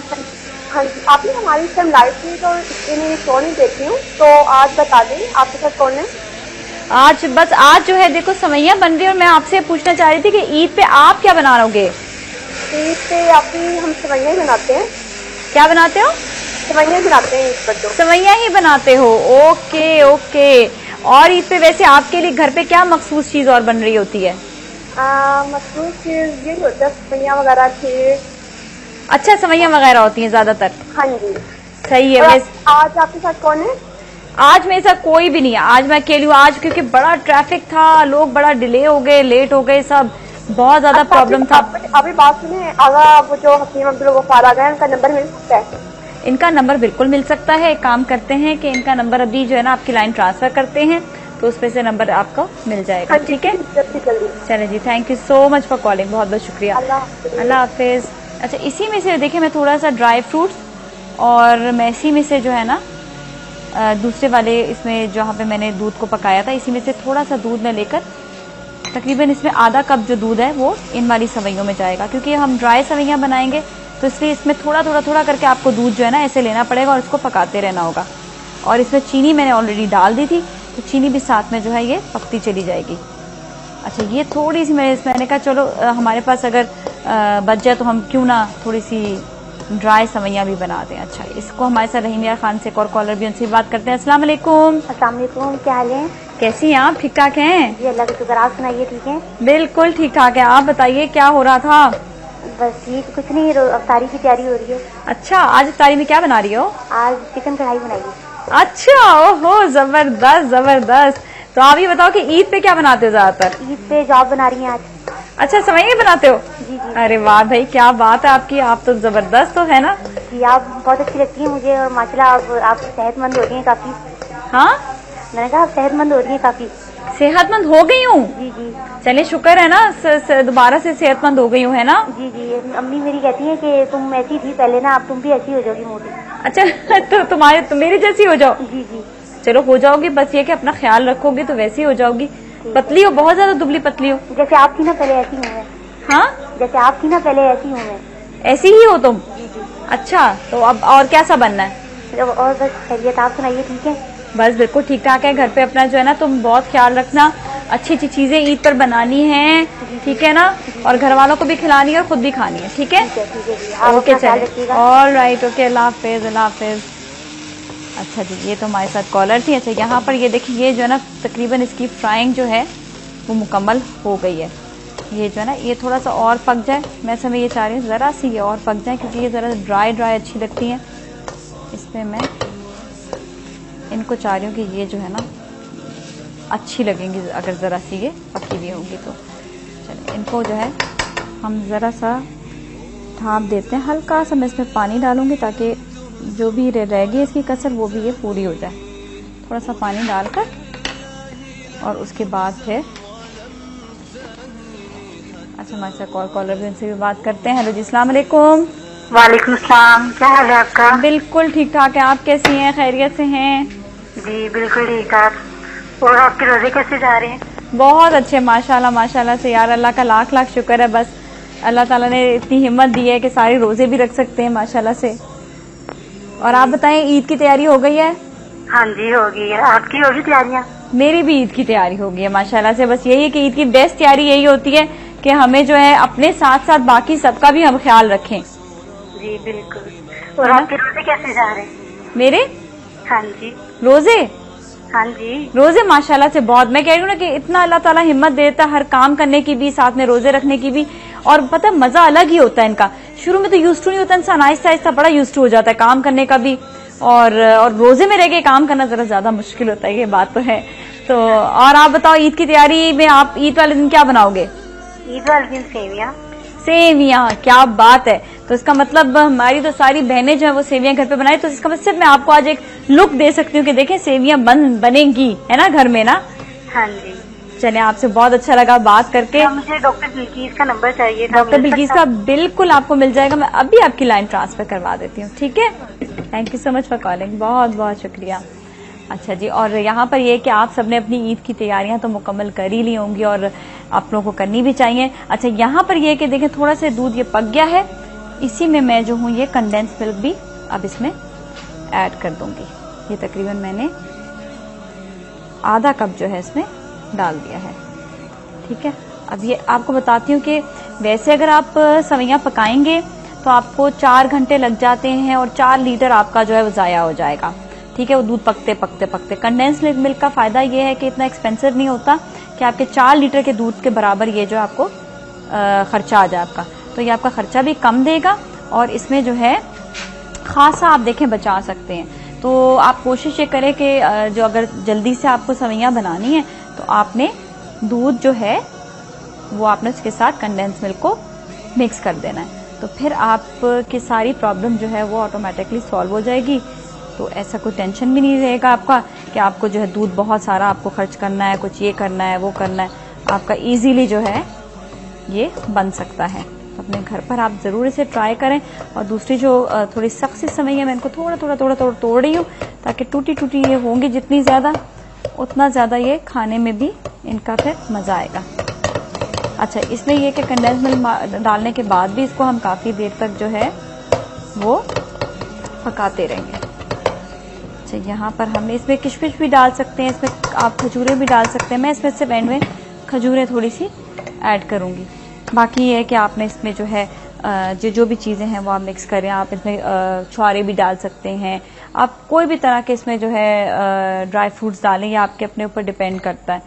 ہاں جی, آپ نے ہماری اس ٹائم لائف کی تو اس لیے میں شو نہیں دیکھی ہوں, تو آج بتا دیں آپ کے ساتھ کون ہے؟ آج جو ہے دیکھو سوئیاں بن رہی ہیں, اور میں آپ سے پوچھنا چاہ رہی تھی کہ عید پہ آپ کیا بنا رہے گے؟ عید پہ آپ کی ہم سوئیاں ہی بناتے ہیں. کیا بناتے ہو؟ سوئیاں بناتے ہیں عید پر. تو سوئیاں ہی بناتے ہو, اوکے اوکے. اور عید پہ ویسے آپ کے لیے گھر پہ کیا مخصوص چیز اور بن رہی ہوتی ہے؟ مخصوص چیز یہ ہوتا ہے سوئیاں وغیرہ کھیر. اچھا سوئیاں وغیرہ ہوتی ہیں زیادہ تر. ہاں جی صحیح ہے. آج آپ کے ساتھ کون ہے؟ آج میرے ساتھ کوئی بھی نہیں ہے, آج میں اکیلی ہوں. آج کیونکہ بڑا ٹریفک تھا, لوگ بڑا ڈیلے ہو گئے, لیٹ ہو گئے, سب بہت زیادہ پرابلم تھا. ابھی بات سنیں, اگر جو حکیم عبدالغفار آ گئے ان کا نمبر مل سکتا ہے؟ ان کا نمبر بالکل مل سکتا ہے. ایک کام کرتے ہیں کہ ان کا نمبر ابھی جو ہے نا آپ کی لائن ٹرانسفر کرتے ہیں تو اس پہ سے نمبر آپ کو مل جائے گا, ٹھیک ہے. چلیں جی, thank you so much for calling, بہت بہت شکریہ. اللہ حافظ. اچھا اسی میں سے دیکھیں میں تھوڑا سا ڈرائی فروٹس اور میں اسی میں سے جو ہے نا دوسرے والے اس میں جہاں پہ میں نے دودھ کو پکایا تھا اسی میں سے تھوڑا سا دودھ میں لے کر تقریباً اس میں آدھا کپ جو دودھ ہے وہ ان والی سوئیوں میں جائے گا, کیونکہ ہم ڈرائی سوئیاں بنائیں گے تو اس لیے اس میں تھوڑا تھوڑا تھوڑا کر کے آپ کو دودھ جو ہے نا ایسے لینا پڑے گا اور اس کو پکاتے رہنا ہوگا. اور اس میں چینی میں نے آلریڈی ڈال دی تھی تو چینی بھی ساتھ میں جو ہے یہ پکتی چلی جائے گی. اچھا یہ تھوڑی سی میں نے کہا چلو ہمارے پاس اگر بچ جائے تو ہم کیوں نہ تھوڑی سی ڈرائی سوئیاں بھی بنا دیں. اچھا اس کو ہمارے ساتھ رحیم یار خان سے ایک اور کالر بھی, ان سے بات کرتے ہیں. السلام علیکم. السلام علیکم, کیا حال ہے؟ کیسی ہیں آپ؟ ٹھیک ٹھاک ہیں؟ جی اللہ کا شکر, آپ سنائیے ٹھیک ہے؟ بالکل ٹھیک ٹھاک ہے. آپ بتائیے کیا ہو رہا تھا؟ بس یہ کچھ نہیں, افطاری کی تیاری ہو رہی ہے. اچھا آج افطاری میں کیا بنا رہی ہو؟ آج چکن کڑھائی بنائی ہے. اچھا اوہو زبردست زبردست. تو آپ یہ بتاؤ کہ عید پہ کیا بناتے ہو زیادہ تر؟ عید پہ جاب بنا رہی ہیں آج. اچھا سوئیاں بناتے ہو؟ جی جی. ارے واہ بھائی کیا بات ہے آپ کی, آپ تو زبردست تو ہے نا. جی آپ بہت اچھی لگتی ہیں مجھے, اور ماشاء اللہ آپ صحت مند ہو رہی ہیں کافی. ہاں میں نے کہا آپ صحت مند ہو رہی ہیں کافی. صحت مند ہو گئی ہوں؟ جی جی. چلے شکر ہے نا, دوبارہ سے صحت مند ہو گئی ہوں, ہے نا. جی جی, امی میری کہتی ہیں کہ تم ایسی تھی پہلے نا, اب تم بھی ایسی ہو جاؤ گی موٹی. اچھا تو تم میری جیسی ہو جاؤ. جی جی. چلو ہو جاؤ گی, بس یہ کہ اپنا خیال رکھو گی تو ویسی ہو جاؤ گی. پتلی ہو, بہت زیادہ دبلی پتلی ہو. جیسے آپ تھی نا پہلے ایسی ہوں میں. ہاں جیسے آپ تھی نا پہلے ایسی ہوں میں. ایسی ہی ہو تم؟ جی جی. اچھا تو اب اور کیسا بننا ہے؟ اور بس خیریت, آپ سنائیے ٹھیک ہے؟ بس بالکل ٹھیک ٹھاک ہے. گھر پہ اپنا جو ہے نا تم بہت خیال رکھنا, اچھی اچھی چیزیں عید پر بنانی ہیں, ٹھیک ہے نا, اور گھر والوں کو بھی کھلانی ہے اور خود بھی کھانی ہے, ٹھیک ہے. اوکے چلے, آل رائٹ, اوکے, اللہ حافظ. اللہ حافظ. اچھا جی یہ تو ہمارے ساتھ کالر تھی. اچھا یہاں پر یہ دیکھیے یہ جو ہے نا تقریباً اس کی فرائنگ جو ہے وہ مکمل ہو گئی ہے. یہ جو ہے نا یہ تھوڑا سا اور پک جائے, میں سمجھ یہ چاہ رہی ہوں ذرا سی یہ اور پک جائیں کیونکہ یہ ذرا ڈرائی ڈرائی اچھی لگتی ہیں. اس میں میں ان کو چاہ رہی ہوں کہ یہ جو ہے نا اچھی لگیں گی اگر ذرا سی یہ پکی بھی ہوگی تو. چلیں ان کو جو ہے ہم ذرا سا ڈھانپ دیتے ہیں, ہلکا سا میں اس میں پانی ڈالوں گی تاکہ جو بھی رہ گئی اس کی کسر وہ بھی یہ پوری ہو جائے. تھوڑا سا پانی ڈال کر اور اس کے بعد پھر اچھا ہمارے ساتھ کالر بھی، ان سے بھی بات کرتے ہیں. ہیلو جی، السلام علیکم. وعلیکم السلام، کیا حال ہے آپ کا؟ بالکل ٹھیک ٹھاک ہے. آپ کیسی ہیں؟ خیریت سے ہیں؟ جی بالکل ٹھیک ٹھاک. اور آپ کے روزے کیسے جا رہے ہیں؟ بہت اچھے ماشاءاللہ ماشاءاللہ سے یار، اللہ کا لاکھ لاکھ شکر ہے. بس اللہ تعالیٰ نے اتنی ہمت دی ہے کہ سارے روزے بھی رکھ سکتے ہیں ماشاءاللہ سے. اور آپ بتائیں عید کی تیاری ہو گئی ہے؟ ہاں جی ہو گئی ہے. آپ کی ہوگی تیاریاں؟ میری بھی عید کی تیاری ہو گئی ہے ماشاءاللہ سے. بس یہی ہے کہ عید کی بیسٹ تیاری یہی ہوتی ہے کہ ہمیں جو ہے اپنے ساتھ ساتھ باقی سب کا بھی ہم خیال رکھیں. جی بالکل. اور آپ کے روزے کیسے جا رہے ہیں؟ میرے ہاں جی روزے، ہاں جی روزے ماشاءاللہ سے بہت، میں کہہ رہی ہوں نا کہ اتنا اللہ تعالیٰ ہمت دیتا ہے ہر کام کرنے کی بھی، ساتھ میں روزے رکھنے کی بھی. اور پتہ مزہ الگ ہی ہوتا ہے ان کا. شروع میں تو یوز ٹو نہیں ہوتا انسان، آہستہ آہستہ بڑا یوز ٹو ہو جاتا ہے کام کرنے کا بھی. اور روزے میں رہ کے کام کرنا ذرا زیادہ مشکل ہوتا ہے، یہ بات تو ہے. تو اور آپ بتاؤ عید کی تیاری میں آپ عید والے دن کیا بناؤ گے؟ عید والے دن سیویاں. سیویاں، کیا بات ہے. تو اس کا مطلب ہماری تو ساری بہنیں جو ہے وہ سیویاں گھر پہ بنائی، تو اس کا مطلب میں آپ کو آج ایک لک دے سکتی ہوں کہ دیکھیں سیویاں بنیں گی ہے نا گھر میں نا. ہاں جی چلیں، آپ سے بہت اچھا لگا بات کر کے. مجھے ڈاکٹر بلقیس کا نمبر چاہیے تھا. ڈاکٹر بلقیس کا بالکل آپ کو مل جائے گا. میں ابھی آپ کی لائن ٹرانسفر کروا دیتی ہوں، ٹھیک ہے؟ Thank you so much for calling, بہت بہت شکریہ. اچھا جی، اور یہاں پر یہ کہ آپ سب نے اپنی عید کی تیاریاں تو مکمل کر ہی لی ہوں گی اور آپ لوگوں کو کرنی بھی چاہیے. اچھا یہاں پر یہ کہ دیکھیں تھوڑا سا دودھ یہ پک گیا ہے، اسی میں میں جو ہوں یہ کنڈینس ملک بھی اب اس میں ایڈ کر دوں گی. یہ تقریباً میں نے آدھا کپ جو ہے اس میں ڈال دیا ہے، ٹھیک ہے. اب یہ آپ کو بتاتی ہوں کہ ویسے اگر آپ سویاں پکائیں گے تو آپ کو 4 گھنٹے لگ جاتے ہیں اور 4 لیٹر آپ کا جو ہے وہ ضائع ہو جائے گا، ٹھیک ہے. وہ دودھ پکتے پکتے پکتے کنڈینس ملک کا فائدہ یہ ہے کہ اتنا ایکسپینسو نہیں ہوتا کہ آپ کے 4 لیٹر کے دودھ کے برابر یہ جو آپ کو خرچہ آ جائے آپ کا. تو یہ آپ کا خرچہ بھی کم دے گا اور اس میں جو ہے خاصا آپ دیکھیں بچا سکتے ہیں. تو آپ کوشش یہ کریں کہ جو اگر جلدی سے آپ کو سویاں بنانی ہے تو آپ نے دودھ جو ہے وہ آپ نے اس کے ساتھ کنڈینس ملک کو مکس کر دینا ہے. تو پھر آپ کی ساری پرابلم جو ہے وہ آٹومیٹکلی سالو ہو جائے گی. تو ایسا کوئی ٹینشن بھی نہیں رہے گا آپ کا کہ آپ کو جو ہے دودھ بہت سارا آپ کو خرچ کرنا ہے، کچھ یہ کرنا ہے وہ کرنا ہے. آپ کا ایزیلی جو ہے یہ بن سکتا ہے. اپنے گھر پر آپ ضرور اسے ٹرائی کریں. اور دوسری جو تھوڑی سخت سی سوئی ہے میں ان کو تھوڑا تھوڑا تھوڑا تھوڑا توڑ رہی ہوں تاکہ ٹوٹی ٹوٹی یہ ہوں گی جتنی زیادہ اتنا زیادہ یہ کھانے میں بھی ان کا پھر مزہ آئے گا. اچھا اس میں یہ کہ کنڈینس ملک ڈالنے کے بعد بھی اس کو ہم کافی دیر تک جو ہے وہ پکاتے رہیں گے. اچھا یہاں پر ہم اس میں کشمش بھی ڈال سکتے ہیں، اس میں آپ کھجورے بھی ڈال سکتے ہیں. میں اس میں سے اینڈ میں کھجوریں تھوڑی سی ایڈ کروں گی. باقی یہ ہے کہ آپ نے اس میں جو ہے جو بھی چیزیں ہیں وہ آپ مکس کریں. آپ اس میں چھوارے بھی ڈال سکتے ہیں، آپ کوئی بھی طرح کے اس میں جو ہے ڈرائی فروٹس ڈالیں، یہ آپ کے اپنے اوپر ڈیپینڈ کرتا ہے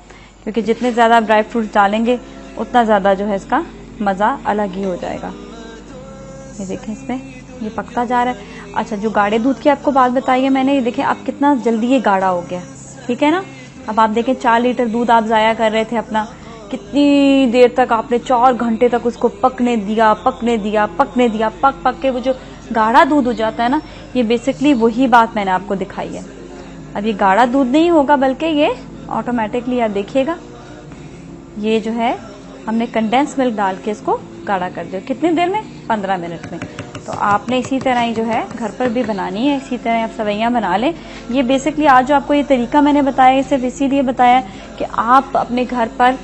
کیونکہ جتنے زیادہ آپ ڈرائی فروٹس ڈالیں گے اتنا زیادہ جو ہے اس کا مزہ الگ ہی ہو جائے گا. یہ دیکھیں اس میں یہ پکتا جا رہا ہے. اچھا جو گاڑے دودھ کی آپ کو بات بتائی ہے میں نے، یہ دیکھیں اب کتنا جلدی یہ گاڑا ہو گیا، ٹھیک ہے نا. اب آپ دیکھیں 4 لیٹر دودھ آپ ضائع کر رہے تھے اپنا، کتنی دیر تک آپ نے 4 گھنٹے تک اس کو پکنے دیا پکنے دیا پکنے دیا، پک پک کے وہ جو گاڑا دودھ ہو جاتا ہے نا، یہ بیسکلی وہی بات میں نے آپ کو دکھائی ہے. اب یہ گاڑا دودھ نہیں ہوگا بلکہ یہ آٹومیٹکلی آپ دیکھیے گا یہ جو ہے ہم نے کنڈینس ملک ڈال کے اس کو گاڑا کر دیا. کتنی دیر میں؟ 15 منٹ میں. تو آپ نے اسی طرح ہی جو ہے گھر پر بھی بنانی ہے، اسی طرح آپ سویاں بنا لیں. یہ بیسکلی آج جو آپ کو یہ طریقہ میں نے بتایا صرف اسی لیے بتایا کہ آپ اپنے گھر پر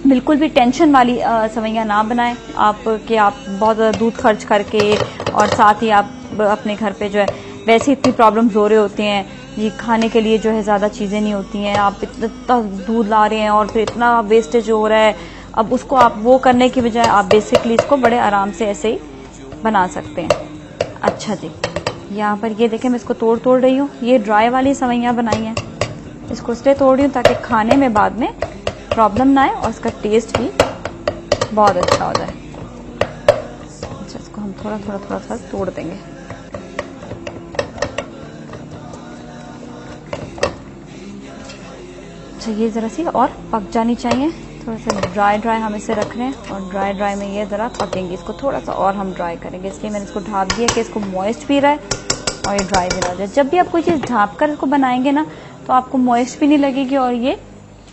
بالکل بھی ٹینشن والی سویاں نہ بنائیں آپ کہ آپ بہت زیادہ دودھ خرچ کر کے اور ساتھ ہی آپ اپنے گھر پہ جو ہے ویسے اتنی پرابلمز ہو رہے ہوتے ہیں، یہ کھانے کے لیے جو ہے زیادہ چیزیں نہیں ہوتی ہیں، آپ اتنا دودھ لا رہے ہیں اور پھر اتنا ویسٹیج ہو رہا ہے. اب اس کو آپ وہ کرنے کی بجائے آپ بیسکلی اس کو بڑے آرام سے ایسے ہی بنا سکتے ہیں. اچھا جی یہاں پر یہ دیکھیں میں اس کو توڑ رہی ہوں. یہ ڈرائی والی سویاں بنائی ہیں، اس کو اس لیے توڑ رہی ہوں تاکہ کھانے میں بعد میں پرابلم نہ آئے اور اس کا ٹیسٹ بھی بہت اچھا ہو جائے. اچھا اس کو ہم تھوڑا تھوڑا تھوڑا سا توڑ دیں گے. اچھا یہ ذرا سی اور پک جانی چاہیے، تھوڑا سا ڈرائی ہم اسے رکھ رہے ہیں اور ڈرائی میں یہ ذرا پکیں گے. اس کو تھوڑا سا اور ہم ڈرائی کریں گے، اس لیے میں نے اس کو ڈھانپ دیا کہ اس کو موئسٹ بھی رہے اور یہ ڈرائی بھی نہ ہو جائے. جب بھی آپ کوئی چیز ڈھانپ کر اس کو بنائیں گے نا تو آپ کو موئسٹ بھی نہیں لگے گی اور یہ